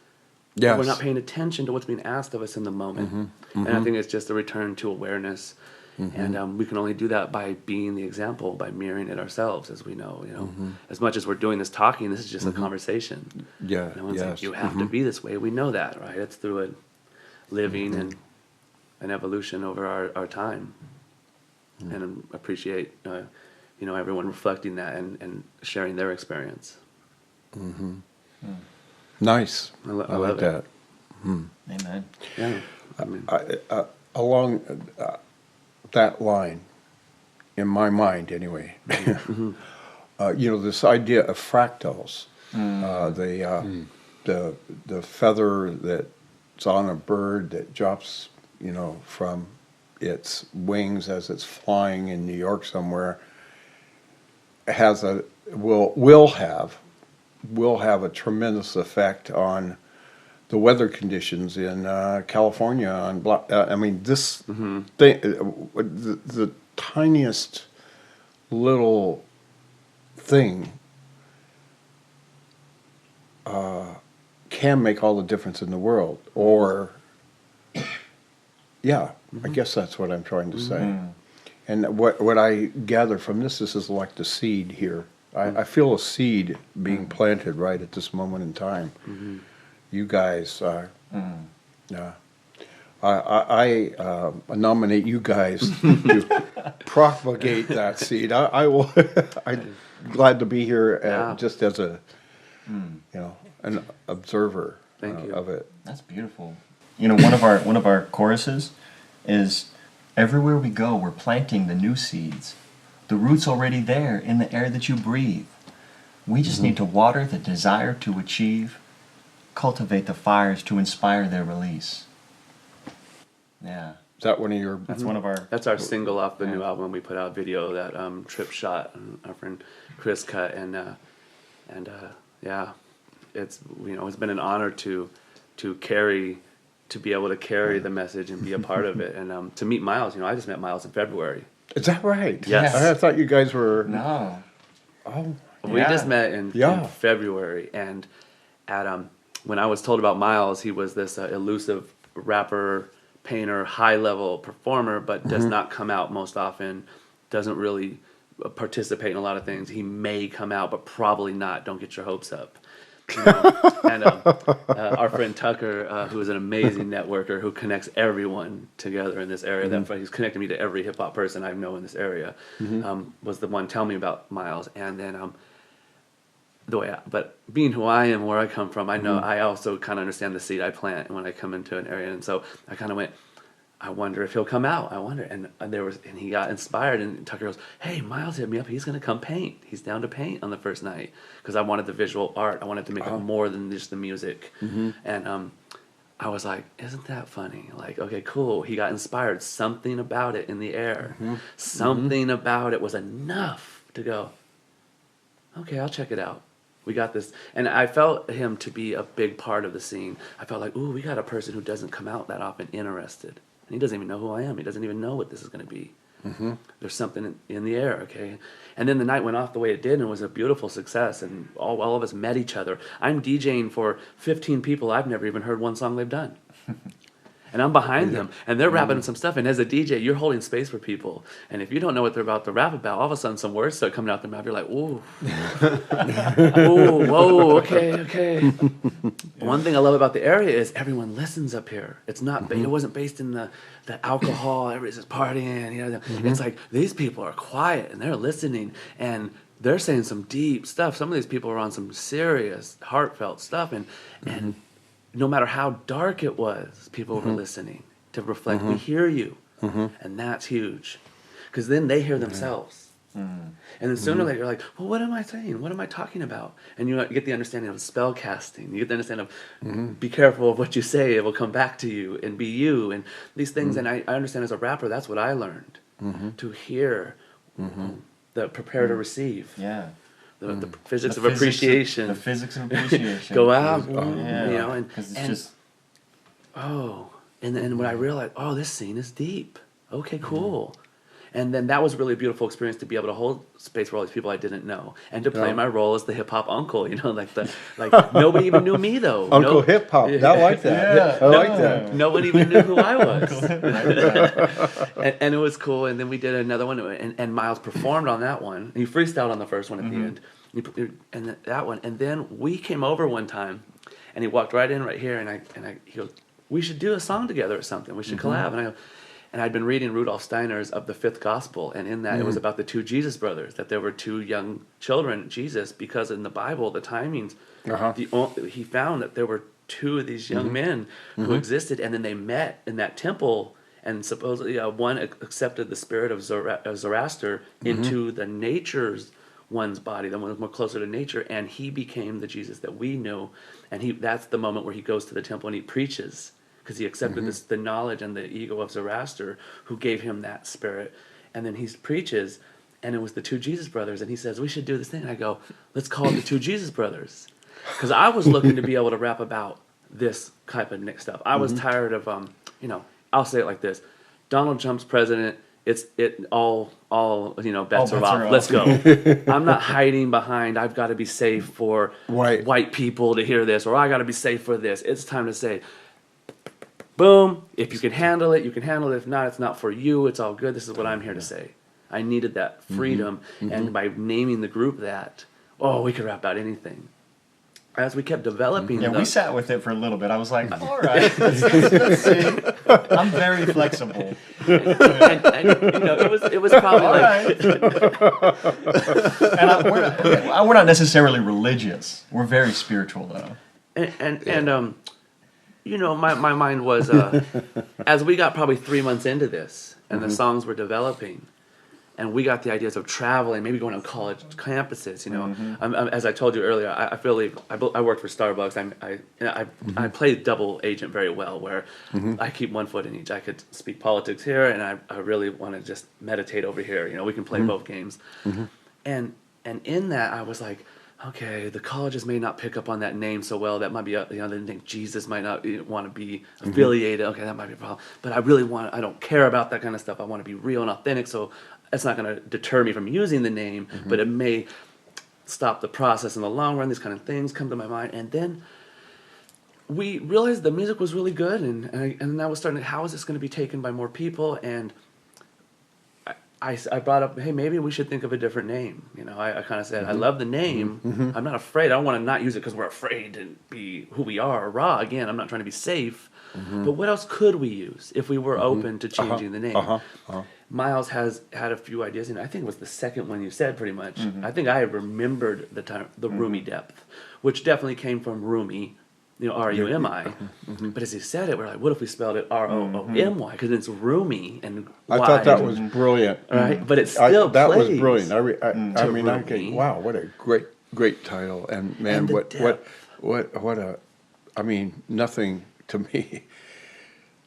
S3: Yes.
S4: we're not paying attention to what's being asked of us in the moment. And I think it's just a return to awareness. And we can only do that by being the example, by mirroring it ourselves, as we know. As much as we're doing this talking, this is just a conversation.
S3: Yeah.
S4: No one's
S3: Yes.
S4: like, you have to be this way. We know that, right? It's through a living and an evolution over our time. And appreciate, everyone reflecting that and sharing their experience.
S3: Nice.
S4: I
S3: I
S4: love
S3: like
S4: it.
S3: that.
S5: Amen.
S4: Yeah. I mean,
S3: Along that line, in my mind anyway, this idea of fractals, the feather that's on a bird that drops, from its wings as it's flying in New York somewhere, will have a tremendous effect on the weather conditions in California. This thing, the tiniest little thing can make all the difference in the world. Or, I guess that's what I'm trying to say. And what I gather from this is like the seed here. I feel a seed being planted right at this moment in time. You guys, I nominate you guys to propagate that seed. I will. I'm glad to be here just as a, an observer
S4: Thank you.
S3: of it.
S5: That's beautiful. One of our choruses is, everywhere we go, we're planting the new seeds. The root's already there in the air that you breathe. We just need to water the desire to achieve, cultivate the fires to inspire their release. Yeah.
S3: Is that one of your?
S5: That's one of our...
S4: That's our single off the new album we put out, video that Trip shot, our friend Chris cut, and it's it's been an honor to be able to carry the message and be a part of it, and to meet Miles. I just met Miles in February.
S3: Is that right?
S4: Yes.
S3: I thought you guys were.
S5: No.
S3: Oh.
S4: We just met in February, and at when I was told about Miles, he was this elusive rapper, painter, high-level performer, but does not come out most often, doesn't really participate in a lot of things. He may come out, but probably not. Don't get your hopes up. You know? And our friend Tucker, who is an amazing networker who connects everyone together in this area, that he's connected me to every hip hop person I know in this area, was the one telling me about Miles. And then but being who I am, where I come from, I know I also kind of understand the seed I plant when I come into an area, and so I kind of went, I wonder if he'll come out. I wonder, and he got inspired, and Tucker goes, "Hey, Miles hit me up. He's gonna come paint. He's down to paint on the first night because I wanted the visual art. I wanted to make it more than just the music." And I was like, "Isn't that funny? Like, okay, cool. He got inspired. Something about it in the air, something about it was enough to go. Okay, I'll check it out. We got this." And I felt him to be a big part of the scene. I felt like, ooh, we got a person who doesn't come out that often interested. And he doesn't even know who I am. He doesn't even know what this is going to be. There's something in the air, okay? And then the night went off the way it did, and it was a beautiful success. And all of us met each other. I'm DJing for 15 people. I've never even heard one song they've done. And I'm behind them, and they're rapping some stuff. And as a DJ, you're holding space for people. And if you don't know what they're about to rap about, all of a sudden some words start coming out their mouth. You're like, ooh. Ooh, whoa, okay. One thing I love about the area is everyone listens up here. It's not, it wasn't based in the alcohol, everybody's just partying. You know, it's like these people are quiet, and they're listening, and they're saying some deep stuff. Some of these people are on some serious, heartfelt stuff, and no matter how dark it was, people were listening to reflect, we hear you. And that's huge. Because then they hear themselves. And then sooner or later, you're like, well, what am I saying? What am I talking about? And you get the understanding of spell casting. You get the understanding of be careful of what you say. It will come back to you and be you. And these things, and I understand as a rapper, that's what I learned. To hear, prepare to receive.
S5: Yeah.
S4: The physics of appreciation.
S5: The physics of appreciation.
S4: Go out,
S5: Yeah.
S4: you know, and
S5: Because it's
S4: and,
S5: just.
S4: and then when I realized, this scene is deep. Okay, cool. And then that was really a beautiful experience to be able to hold space for all these people I didn't know, and to play my role as the hip hop uncle. You know, like nobody even knew me though.
S3: Uncle Hip Hop. I like that.
S5: Yeah.
S3: I like that.
S4: No one even knew who I was. and it was cool. And then we did another one, and Miles performed on that one. He freestyled on the first one at the end, and that one. And then we came over one time, and he walked right in right here, and he goes, "We should do a song together or something. We should collab." And I go. And I'd been reading Rudolf Steiner's Of the Fifth Gospel, and in that it was about the two Jesus brothers, that there were two young children, Jesus, because in the Bible, the timings, he found that there were two of these young men who existed, and then they met in that temple, and supposedly one accepted the spirit of Zoroaster into the nature's one's body, the one was more closer to nature, and he became the Jesus that we know, and that's the moment where he goes to the temple and he preaches, because he accepted the knowledge and the ego of Zoroaster, who gave him that spirit. And then he preaches, and it was the two Jesus brothers, and he says, we should do this thing. And I go, let's call it the two Jesus brothers. Because I was looking to be able to rap about this type of Nick stuff. I was tired of, I'll say it like this. Donald Trump's president, all bets are off. Let's go. I'm not hiding behind, I've got to be safe for white people to hear this, or I got to be safe for this. It's time to say, boom, if you can handle it, you can handle it. If not, it's not for you. It's all good. This is what I'm here to say. I needed that freedom. And by naming the group that, we could rap about anything. As we kept developing
S5: we sat with it for a little bit. I was like, all right, let's see. I'm very flexible.
S4: and it was probably
S5: All
S4: like...
S5: right. And we're not necessarily religious. We're very spiritual, though.
S4: My mind was, as we got probably 3 months into this, and the songs were developing, and we got the ideas of traveling, maybe going on college campuses. As I told you earlier, I feel like I worked for Starbucks. I play double agent very well, where I keep one foot in each. I could speak politics here, and I really want to just meditate over here. We can play both games, and in that I was like, okay, the colleges may not pick up on that name so well. That might be, they think Jesus might not want to be affiliated. Okay, that might be a problem. But I don't care about that kind of stuff. I want to be real and authentic, so it's not going to deter me from using the name, but it may stop the process in the long run. These kind of things come to my mind. And then we realized the music was really good, and I was starting, how is this going to be taken by more people? And I brought up, hey, maybe we should think of a different name. You know, I kind of said, I love the name. I'm not afraid. I don't want to not use it because we're afraid to be who we are. Raw, again, I'm not trying to be safe. But what else could we use if we were open to changing the name? Miles has had a few ideas, and I think it was the second one you said pretty much. I think I remembered the term, the roomy depth, which definitely came from roomy, you know, R-U-M-I. But as he said it, we're like, what if we spelled it R-O-O-M-Y? Because it's roomy and
S3: I
S4: wide.
S3: thought that was brilliant.
S4: Right, but it still
S3: that was
S4: plays
S3: brilliant. I mean, I
S4: roomy.
S3: wow, what a great title, and man,
S4: And the
S3: what a, I mean, nothing to me.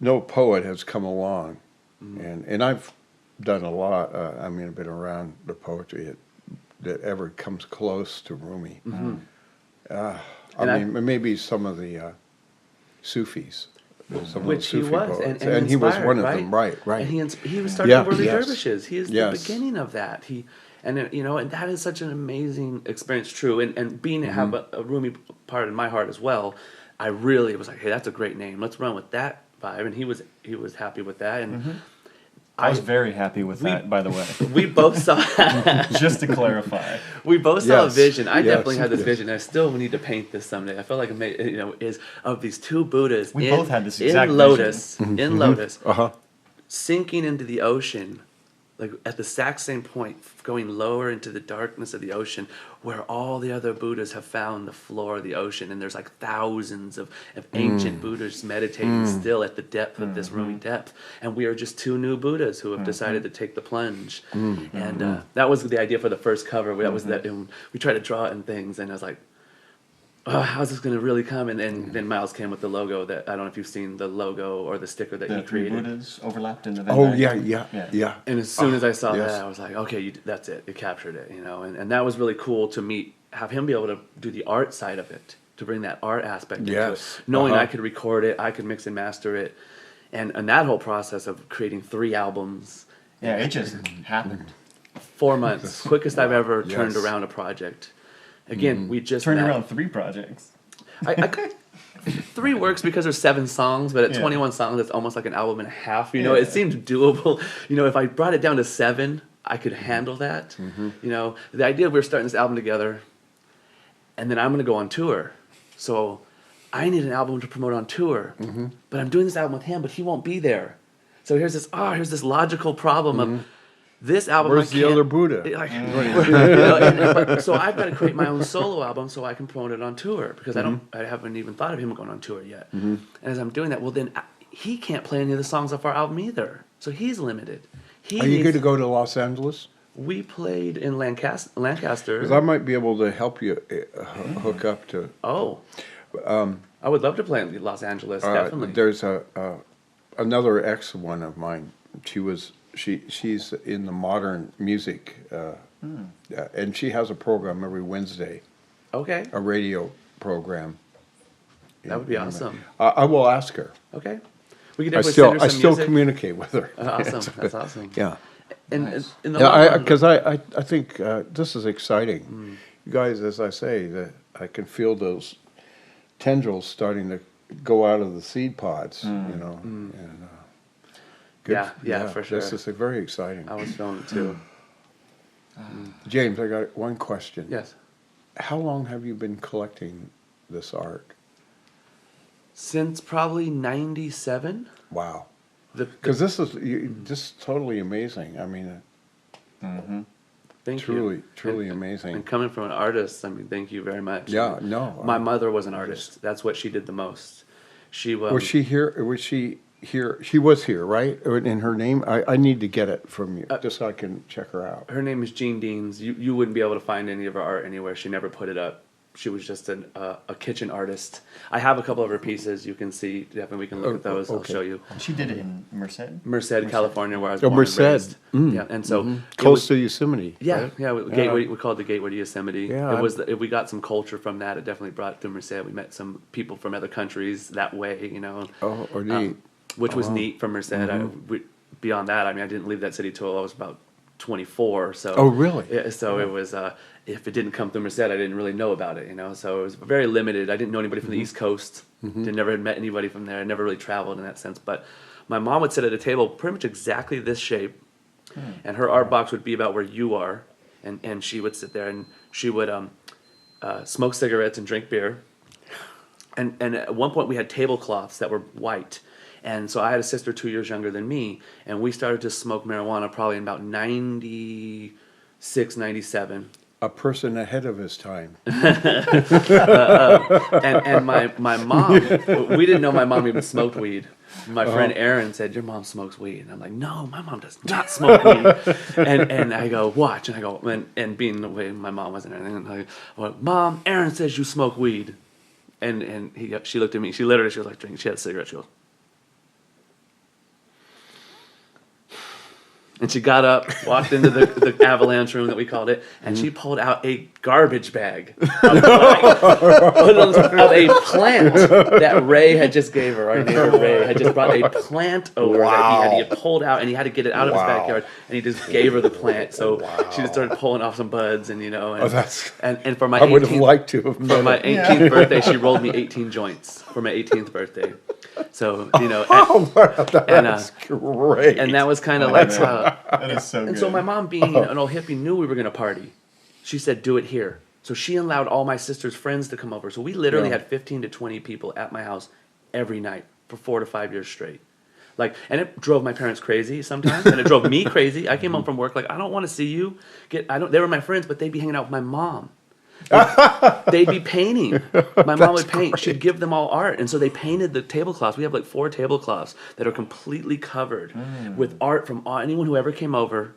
S3: No poet has come along, and I've done a lot. I mean, I've been around the poetry that ever comes close to Rumi.
S4: And
S3: I mean, maybe some of the Sufis. Some of
S4: Which
S3: the
S4: he
S3: Sufi
S4: was,
S3: poets.
S4: and
S3: he was
S4: inspired,
S3: one of
S4: right?
S3: them, right?
S4: And he was starting
S3: Yeah,
S4: Whirly
S3: yes.
S4: Dervishes. He is the
S3: Yes.
S4: beginning of that. You know, and that is such an amazing experience. True, and being to have a Rumi part in my heart as well, I really was like, hey, that's a great name. Let's run with that vibe. And he was happy with that, and
S5: I was very happy with that, by the way.
S4: we both saw
S5: Just to clarify.
S4: we both saw a
S3: Yes,
S4: vision. I
S3: yes,
S4: definitely had this
S3: yes.
S4: vision. I still need to paint this someday. I feel like you know, is of these two Buddhas.
S5: We
S4: in,
S5: both had this exact
S4: in lotus,
S3: Mm-hmm.
S4: in lotus,
S3: Uh-huh.
S4: sinking into the ocean, like at the exact same point, going lower into the darkness of the ocean, where all the other Buddhas have found the floor of the ocean, and there's like thousands of ancient Buddhas meditating still at the depth of this Rumi depth, and we are just two new Buddhas who have decided to take the plunge, and that was the idea for the first cover. That was that, and we tried to draw it in things, and I was like, oh, how's this going to really come? And then Miles came with the logo that, I don't know if you've seen the logo or the sticker that
S5: The
S4: he
S5: three
S4: created.
S5: Buddhas overlapped in the Venn
S3: Oh
S5: diagram.
S3: yeah.
S4: And as soon as I saw
S3: yes.
S4: that, I was like, okay, that's it. You captured it, you know. And that was really cool to have him be able to do the art side of it, to bring that art aspect into
S3: Yes.
S4: it. Knowing
S3: Uh-huh.
S4: I could record it, I could mix and master it. And that whole process of creating 3 albums,
S5: Yeah, it just happened.
S4: 4 months, quickest I've ever turned
S3: Yes.
S4: around a project. Again, we just
S5: Turned
S4: met.
S5: around 3 projects.
S4: I 3 works because there's 7 songs, but at
S5: Yeah.
S4: 21 songs, it's almost like an album and a half. You know,
S5: Yeah.
S4: it seemed doable. You know, if I brought it down to 7, I could handle that. You know, the idea we were starting this album together, and then I'm going to go on tour. So I need an album to promote on tour, but I'm doing this album with him, but he won't be there. So here's this logical problem of this album.
S3: Where's
S4: I
S3: the
S4: can't-
S3: other Buddha?
S4: Like, you know, but so I've got to create my own solo album so I can promote it on tour because I haven't even thought of him going on tour yet. And as I'm doing that, well then he can't play any of the songs off our album either, so he's limited. He
S3: Are you
S4: needs-
S3: going to go to Los Angeles?
S4: We played in Lancaster.
S3: Because I might be able to help you hook up to.
S4: Oh, I would love to play in Los Angeles. Definitely.
S3: There's another ex one of mine. She's in the modern music, and she has a program every Wednesday,
S4: Okay,
S3: a radio program.
S4: that would be awesome.
S3: I will ask her.
S4: Okay, we could
S3: I
S4: definitely send her
S3: I
S4: some
S3: still
S4: music.
S3: communicate with her.
S4: Awesome, that's awesome.
S3: Yeah.
S4: And
S5: Nice.
S4: in the long
S3: Yeah,
S4: run-
S3: because I think this is exciting. You guys, as I say, that I can feel those tendrils starting to go out of the seed pods, you know. And, good,
S4: Yeah, for sure.
S3: This is very exciting.
S4: I was feeling it too.
S3: James, I got one question.
S4: Yes.
S3: How long have you been collecting this art?
S4: Since probably 97.
S3: Wow.
S4: Because
S3: Because this is just totally amazing. I mean,
S4: thank
S3: truly,
S4: you.
S3: truly
S4: And
S3: amazing.
S4: coming from an artist, I mean, thank you very much.
S3: Yeah, no.
S4: My mother was an artist. That's what she did the most. She
S3: Was she here? Was she here? She was here, right? In her name? I need to get it from you, just so I can check her out.
S4: Her name is Jean Deans. You wouldn't be able to find any of her art anywhere. She never put it up. She was just a kitchen artist. I have a couple of her pieces. You can see. Definitely, we can look at those. I'll
S3: okay.
S4: show you.
S5: She did it in Merced.
S4: Merced, California, where I was
S3: Oh,
S4: born
S3: Merced.
S4: and raised. Yeah, and so it
S3: Close
S4: was-
S3: to Yosemite.
S4: Yeah,
S3: right?
S4: yeah. We called it the Gateway to Yosemite.
S3: Yeah,
S4: It was. We got some culture from that. It definitely brought to Merced. We met some people from other countries that way. You know.
S3: Oh, or neat.
S4: Which was neat from Merced. Beyond that, I mean, I didn't leave that city till I was about 24. So.
S3: Oh, really?
S4: Yeah. So it was. If it didn't come through Merced, I didn't really know about it. You know. So it was very limited. I didn't know anybody from the East Coast. Never had met anybody from there. I never really traveled in that sense. But my mom would sit at a table, pretty much exactly this shape. and her art box would be about where you are, and she would sit there and she would smoke cigarettes and drink beer. And at one point we had tablecloths that were white. And so I had a sister 2 years younger than me, and we started to smoke marijuana probably in about 96, 97.
S3: A person ahead of his time.
S4: And my mom, we didn't know my mom even smoked weed. My friend Aaron said, "Your mom smokes weed." And I'm like, "No, my mom does not smoke weed." And I go, "Watch." And I go, and being the way my mom was and everything, I go, "Mom, Aaron says you smoke weed." And she looked at me. She was like drinking. She had a cigarette. She goes, and she got up, walked into the avalanche room that we called it, and she pulled out a garbage bag of a plant that Ray had just gave her. Our neighbor Ray had just brought a plant over that he had pulled out, and he had to get it out of his backyard, and he just gave her the plant. So she just started pulling off some buds, and and for my
S3: I would have
S4: 18th
S3: liked to have
S4: for
S3: met
S4: my
S3: her.
S4: 18th birthday, she rolled me 18 joints for my 18th birthday. So
S3: Oh, that's great.
S4: and that was kind of like.
S5: That is so
S4: And
S5: good.
S4: so my mom, being an old hippie, knew we were going to party. She said, "Do it here." So she allowed all my sister's friends to come over. So we literally had 15 to 20 people at my house every night for 4 to 5 years straight. And it drove my parents crazy sometimes, and it drove me crazy. I came home from work like, "I don't want to see you." They were my friends, but they'd be hanging out with my mom. They'd be painting. My mom would paint. She'd give them all art. And so they painted the tablecloths. We have like 4 tablecloths that are completely covered with art from anyone who ever came over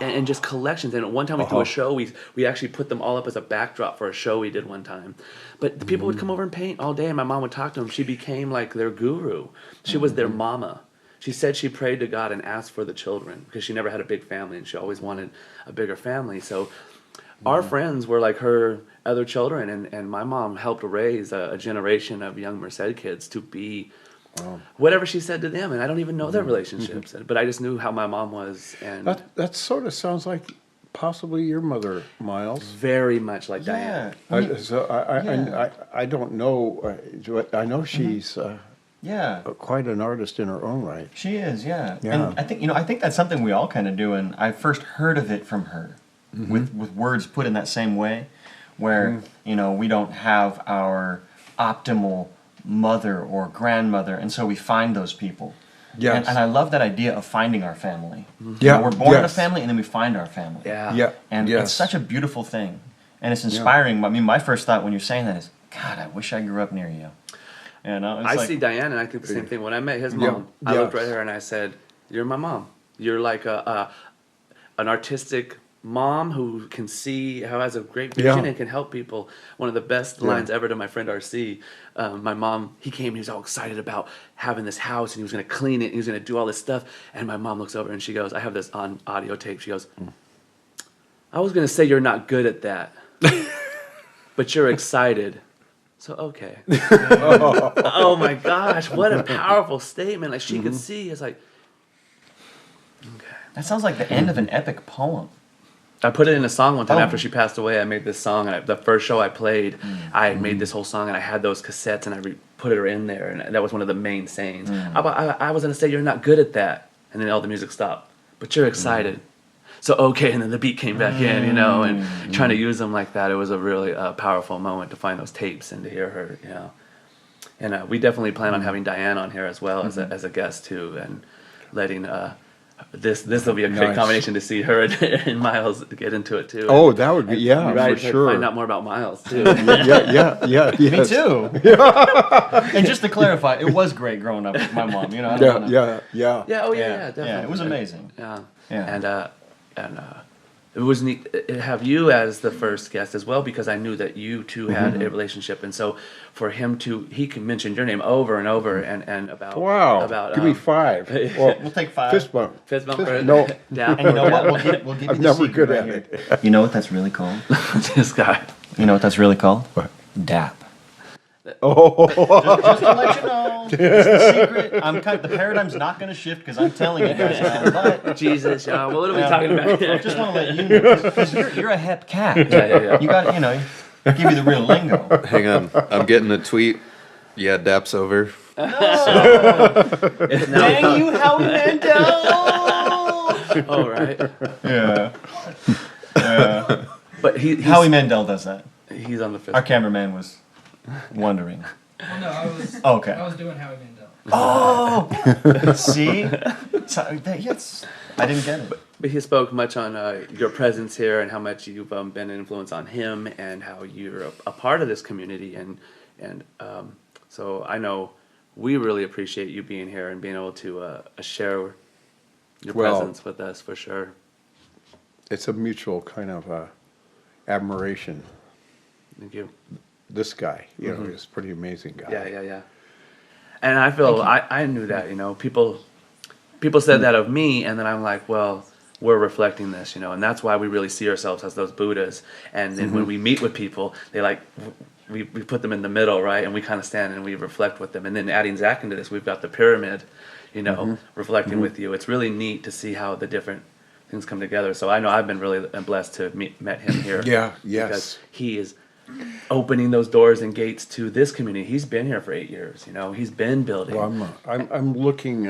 S4: and just collections. And at one time we threw a show. We actually put them all up as a backdrop for a show we did one time. But the people would come over and paint all day, and my mom would talk to them. She became like their guru. She was their mama. She said she prayed to God and asked for the children because she never had a big family, and she always wanted a bigger family. So our friends were like her other children, and my mom helped raise a generation of young Merced kids to be whatever she said to them. And I don't even know their relationships, but I just knew how my mom was. And
S3: That sort of sounds like possibly your mother, Miles.
S4: very much like Diane.
S3: I don't know. I know she's
S5: Yeah.
S3: quite an artist in her own right.
S5: She is, yeah.
S3: Yeah.
S5: And I think that's something we all kind of do, and I first heard of it from her, with words put in that same way, where we don't have our optimal mother or grandmother, and so we find those people.
S3: Yes.
S5: And I love that idea of finding our family.
S3: Yeah,
S5: We're born in a
S3: yes.
S5: family, and then we find our family.
S4: Yeah.
S3: Yeah.
S5: And
S3: yes.
S5: it's such a beautiful thing, and it's inspiring. I mean, my first thought when you're saying that is, God, I wish I grew up near you. It's
S4: I
S5: like,
S4: see Diane, and I think the same thing. When I met his
S3: Yeah.
S4: mom, I looked
S3: Yes.
S4: right at her and I said, "You're my mom. You're like an artistic mom who can see, who has a great vision
S3: Yeah.
S4: and can help people." One of the best lines ever to my friend RC. My mom, he came, he was all excited about having this house, and he was going to clean it, and he was going to do all this stuff. And my mom looks over and she goes, I have this on audio tape. She goes, "I was going to say you're not good at that, but you're excited. So, okay." Oh my gosh, what a powerful statement. Like, she could see, it's like, okay.
S5: that sounds like the end of an epic poem.
S4: I put it in a song one time
S5: Oh.
S4: after she passed away. I made this song, and the first show I played, I had made this whole song, and I had those cassettes, and I put her in there, and that was one of the main sayings. I was going to say, "You're not good at that," and then all the music stopped. "But you're excited." So, okay, and then the beat came back in, and trying to use them like that, it was a really powerful moment to find those tapes and to hear her, And we definitely plan on having Diane on here as well as a guest, too, and letting... This will be a great
S3: Nice.
S4: combination to see her and Miles get into it too.
S3: Oh, that would be
S4: right,
S3: for sure.
S4: Find out more about Miles too.
S3: yeah.
S5: Me
S3: Yes.
S5: too. And just to clarify, it was great growing up with my mom. I don't wanna-
S3: Yeah.
S4: yeah, definitely.
S5: Yeah, it was amazing.
S4: Yeah,
S5: Yeah.
S4: And it was neat to have you as the first guest as well, because I knew that you two had a relationship, and so for him he can mention your name over and over and about
S3: Wow. Give me 5. Well,
S5: We'll take 5.
S3: fist bump.
S4: fist bump or
S3: No.
S4: down.
S5: And you know what? We'll give you
S3: I'm
S5: the
S3: never
S5: secret
S3: good
S5: right
S3: at
S5: here.
S3: it.
S5: You know what that's really called?
S4: This guy.
S5: You know what that's really called?
S3: What?
S5: DAP.
S3: Oh,
S5: Just to let you know, it's the secret. The paradigm's not going to shift because I'm telling you guys now. But
S4: Jesus, what are we talking about?
S5: I just want to let you know because you're a hep cat.
S4: Yeah.
S5: You got give you the real lingo.
S2: Hang on, I'm getting a tweet. Yeah, Dap's over.
S4: It's now,
S5: Dang you, Howie Mandel!
S4: Oh, right.
S5: Yeah.
S4: But
S5: Howie Mandel does that.
S4: he's on the fifth.
S5: Our cameraman was wondering.
S6: Well, no, I was.
S5: Okay.
S6: I was doing Howie Mandel.
S5: Oh, see, yes, I didn't get it.
S4: But he spoke much on your presence here and how much you've been an influence on him and how you're a part of this community and so I know we really appreciate you being here and being able to share your
S3: Well-
S4: presence with us for sure.
S3: It's a mutual kind of admiration.
S4: Thank you.
S3: This guy, you know, is a pretty amazing guy.
S4: Yeah. And I feel I knew that, you know, people said that of me, and then I'm like, well, we're reflecting this, you know, and that's why we really see ourselves as those Buddhas. And then when we meet with people, they like we put them in the middle, right? And we kind of stand and we reflect with them. And then adding Zach into this, we've got the pyramid, you know, reflecting with you. It's really neat to see how the different things come together. So I know I've been really blessed to met him here.
S3: Yeah, yes.
S4: Because he is opening those doors and gates to this community. He's been here for 8 years, you know. He's been building.
S3: Well, I'm looking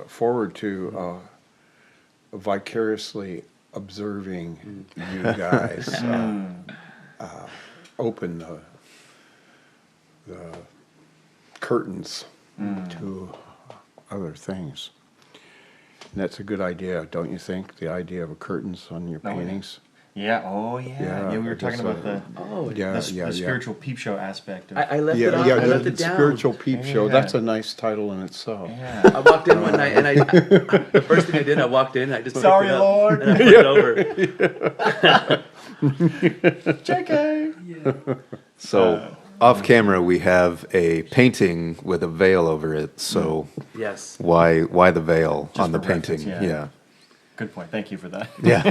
S3: forward to vicariously observing you guys open the curtains to other things. And that's a good idea, don't you think? The idea of curtains on your
S5: Oh, yeah.
S3: paintings.
S5: Yeah. Oh, yeah.
S3: Yeah,
S5: Yeah, we were
S3: I
S5: talking
S3: guess,
S5: about the
S3: Yeah,
S5: the spiritual peep show aspect. Of,
S4: I left it
S3: Yeah,
S4: off.
S3: yeah,
S4: I left
S3: the
S4: it down.
S3: spiritual peep show.
S5: Yeah.
S3: That's a nice title in itself.
S5: yeah.
S4: I walked in one night and I the first thing I did, I walked in, I just picked
S5: Sorry,
S4: it up,
S5: Lord.
S4: and I put it over.
S5: JK.
S6: Yeah.
S2: So off camera, we have a painting with a veil over it. So
S4: Yes.
S2: why the veil
S5: Just
S2: on the
S5: for reference,
S2: painting?
S5: yeah. Good point. Thank you for that.
S2: Yeah.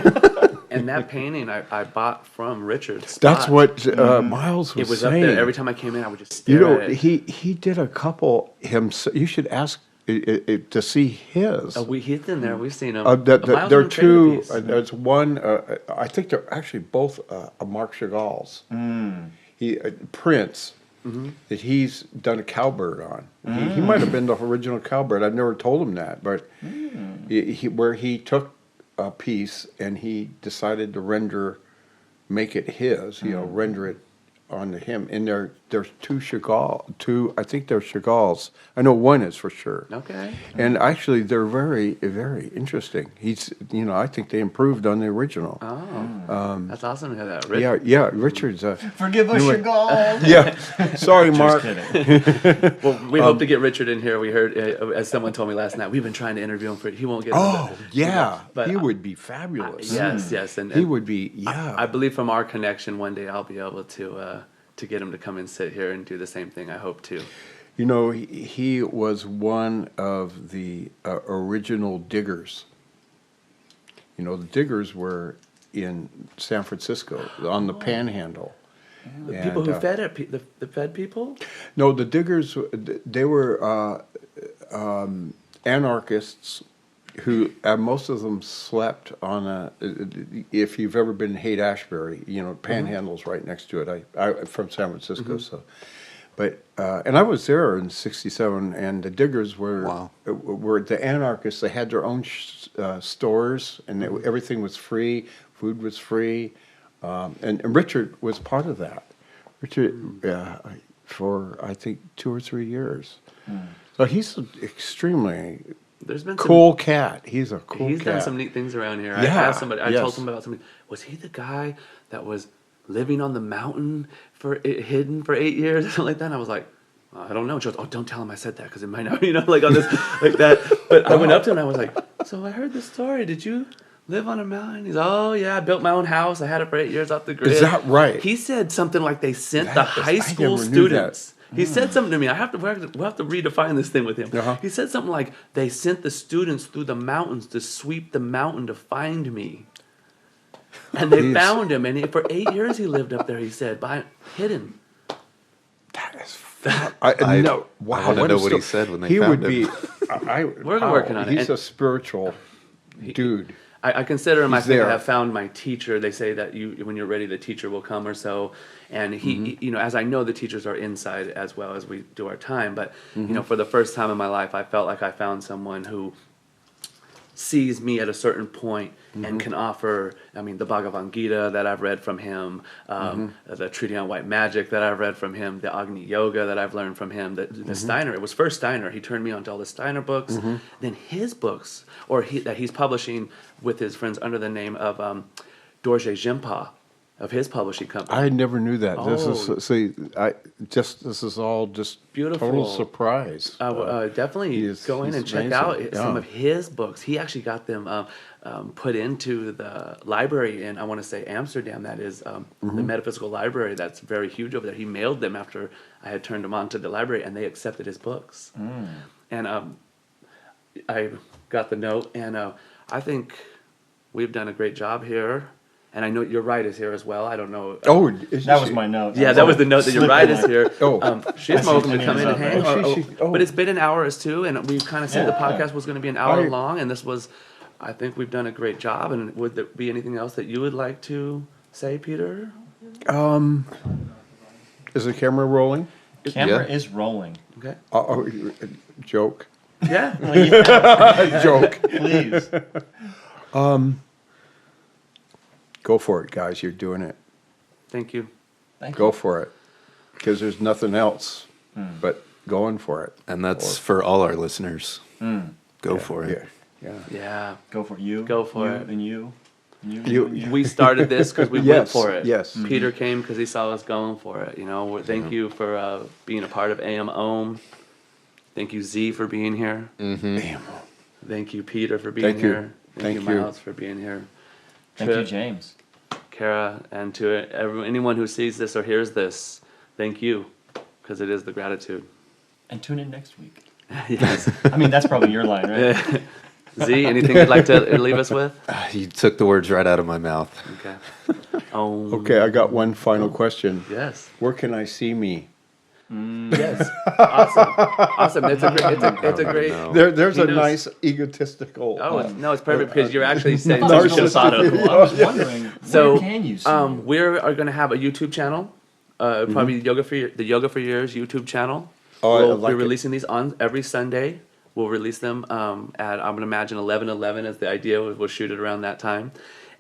S4: And that painting I bought from Richard.
S3: That's
S4: Spot.
S3: what Miles was
S4: it was
S3: saying.
S4: up there. Every time I came in, I would just stare
S3: You know,
S4: at it.
S3: he did a couple himself. You should ask to see his.
S4: He's in there. We've seen him.
S3: There
S4: Miles
S3: are
S4: on the trailer
S3: two.
S4: piece.
S3: There's one. I think they're actually both Marc Chagall's. He Prince. That he's done a cowbird on. He might have been the original cowbird. I've never told him that, but where he took a piece and he decided to make it his. You know, render it onto him. And there's two. I think they're Chagall's. I know one is for sure.
S4: Okay.
S3: And actually, they're very, very interesting. I think they improved on the original.
S4: Oh, that's awesome to hear that. Rich,
S3: Yeah, Richard's.
S5: Forgive us, Chagall.
S3: Yeah, sorry, Mark.
S5: Just kidding.
S4: well, we hope to get Richard in here. We heard, as someone told me last night, we've been trying to interview him for. He won't get.
S3: Oh, yeah,
S4: But
S3: he would be fabulous.
S4: Yes, and
S3: He would be. Yeah,
S4: I believe from our connection, one day I'll be able to get him to come and sit here and do the same thing. I hope to.
S3: you know, he was one of the original diggers. You know, the diggers were in San Francisco on the Panhandle.
S4: The
S3: And,
S4: people who fed it, the fed people.
S3: No, the diggers, they were anarchists who, most of them slept on if you've ever been in Haight-Ashbury, you know, Panhandle's right next to it. I'm from San Francisco, so. But, and I was there in '67, and the diggers were the anarchists. They had their own stores, and everything was free, food was free. And Richard was part of that. Richard, for I think 2 or 3 years. So he's an extremely
S4: There's been
S3: cool cat. He's a cool
S4: He's
S3: cat.
S4: done some neat things around here. I
S3: Yeah,
S4: asked somebody. I told
S3: yes.
S4: somebody about somebody. Was he the guy that was living on the mountain hidden for 8 years or something like that? And I was like, I don't know. She goes, oh, don't tell him I said that because it might not, like on this, like that. But I went up to him and I was like, so I heard this story. Did you live on a mountain? He's, oh yeah, I built my own house. I had it for 8 years off the grid.
S3: Is that right?
S4: He said something like they sent the
S3: That is-
S4: high
S3: I
S4: school
S3: never knew that.
S4: students. He said something to me. We'll have to redefine this thing with him.
S3: Uh-huh.
S4: He said something like they sent the students through the mountains to sweep the mountain to find me. And they
S3: Jeez.
S4: found him, and for 8 years he lived up there. He said, hidden.
S3: That is I know. Wow,
S2: I wanna
S3: what
S2: know
S3: a
S2: what he
S3: story.
S2: said when they
S3: he
S2: found
S3: would
S2: him.
S3: be.
S4: We're working on it.
S3: He's
S4: And-
S3: a spiritual dude.
S4: I consider him. I
S3: He's
S4: think I
S3: there.
S4: have found my teacher. They say that when you're ready, the teacher will come or so. And he, as I know, the teachers are inside as well as we do our time. But for the first time in my life, I felt like I found someone who sees me at a certain point and can offer, I mean, the Bhagavad Gita that I've read from him, the Treatise on White Magic that I've read from him, the Agni Yoga that I've learned from him, the Steiner, it was first Steiner. He turned me on to all the Steiner books. Then his books, that he's publishing with his friends under the name of Dorje Jimpa, of his publishing company.
S3: I never knew that. This
S4: Oh.
S3: is this is all just
S4: Beautiful.
S3: total surprise.
S4: Definitely
S3: he's-
S4: go in
S3: he's
S4: and check
S3: amazing.
S4: out
S3: Yeah.
S4: some of his books. He actually got them put into the library in, I want to say, Amsterdam. That is the Metaphysical Library. That's very huge over there. He mailed them after I had turned them on to the library, and they accepted his books. And I got the note, and I think we've done a great job here. And I know your ride is here as well. I don't know.
S3: Oh, is
S5: That
S3: she-
S5: was my note.
S4: Yeah, that was the note that your
S5: Slipped
S4: ride
S5: in
S4: is
S5: my-
S4: here.
S3: Oh.
S4: She's welcome to come in and hang.
S3: Oh, oh.
S4: But it's been an hour or two, and we kind of said the
S5: Yeah.
S4: podcast was going to be an hour
S3: I-
S4: long, and this was. I think we've done a great job. And would there be anything else that you would like to say, Peter?
S3: Is the camera rolling?
S5: Camera
S2: Yeah.
S5: is rolling.
S4: Okay.
S3: Joke.
S4: Yeah.
S3: Joke.
S5: Please.
S3: Go for it, guys. You're doing it.
S4: Thank you.
S5: Thank
S3: Go
S5: you.
S3: for it. Because there's nothing else but going for it.
S2: And that's for all our listeners. Go for it.
S3: Yeah.
S4: Yeah.
S5: Go for you.
S4: Go for
S5: you
S4: it.
S5: And you. And you.
S3: You-
S5: and you.
S4: We started this because we went
S3: Yes,
S4: for it.
S3: yes.
S4: Peter came because he saw us going for it. You know. Thank you for being a part of AM Ohm. Thank you, Z, for being here.
S3: Damn.
S4: Thank you, Peter, for being
S3: Thank you.
S4: here.
S3: Thank
S4: you,
S3: you.
S4: Miles, for being here.
S5: Thank you,
S4: Trip,
S5: James.
S4: Kara, and to anyone who sees this or hears this, thank you, because it is the gratitude.
S5: And tune in next week.
S4: Yes.
S5: I mean, that's probably your line, right?
S4: Z, anything you'd like to leave us with?
S2: You took the words right out of my mouth.
S4: Okay. Oh.
S3: Okay, I got one final question.
S4: Yes.
S3: Where can I see me?
S4: Yes. Awesome. Awesome. It's a great.
S2: No.
S3: There's
S4: He
S3: a
S4: knows.
S3: nice egotistical.
S4: Oh no, it's perfect because you're actually saying
S5: Well,
S4: something you should have thought of.
S5: Well, I was wondering,
S4: So,
S5: where can you see you?
S4: We are going to have a YouTube channel, probably the Yoga for Years YouTube channel.
S3: Oh, I
S4: We'll
S3: like
S4: be
S3: it.
S4: releasing these on every Sunday. We'll release them at I'm gonna imagine 11:11 is the idea. We'll shoot it around that time,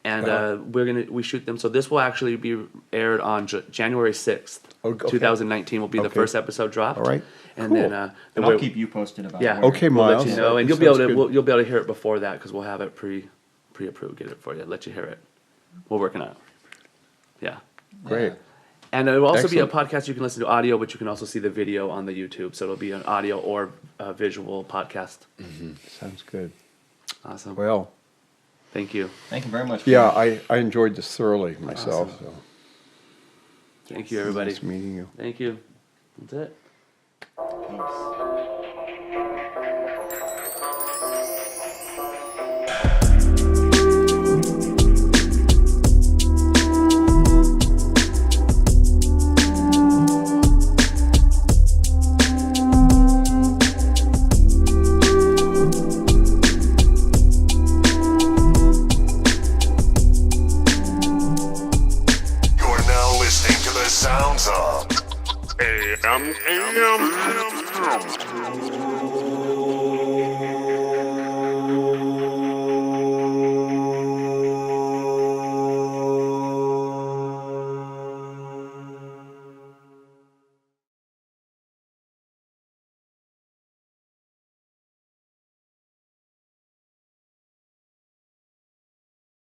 S4: and we shoot them. So this will actually be aired on January 6th,
S3: Okay.
S4: 2019. Will be the
S3: Okay.
S4: first episode dropped.
S3: All right.
S4: and
S3: Cool.
S4: then
S5: And I'll keep you posted about
S4: yeah.
S5: where-
S3: Okay,
S4: We'll let
S3: Miles.
S4: you know, and
S3: That
S4: you'll be able
S3: sounds
S4: to
S3: good.
S4: you'll be able to hear it before that because we'll have it pre-approved. Get it for you. Let you hear it. We're working on it. Yeah.
S3: Great.
S4: And it will also
S3: Excellent.
S4: be a podcast you can listen to audio, but you can also see the video on the YouTube. So it'll be an audio or a visual podcast.
S3: Sounds good.
S4: Awesome.
S3: Well,
S4: Thank you.
S5: Thank you very much.
S3: yeah,
S5: Peter.
S3: I enjoyed this thoroughly myself.
S4: Awesome.
S3: So
S4: Thank you, everybody.
S3: nice meeting you.
S4: Thank you. That's it.
S5: Peace.
S1: You're now listening to the sounds of
S7: AM.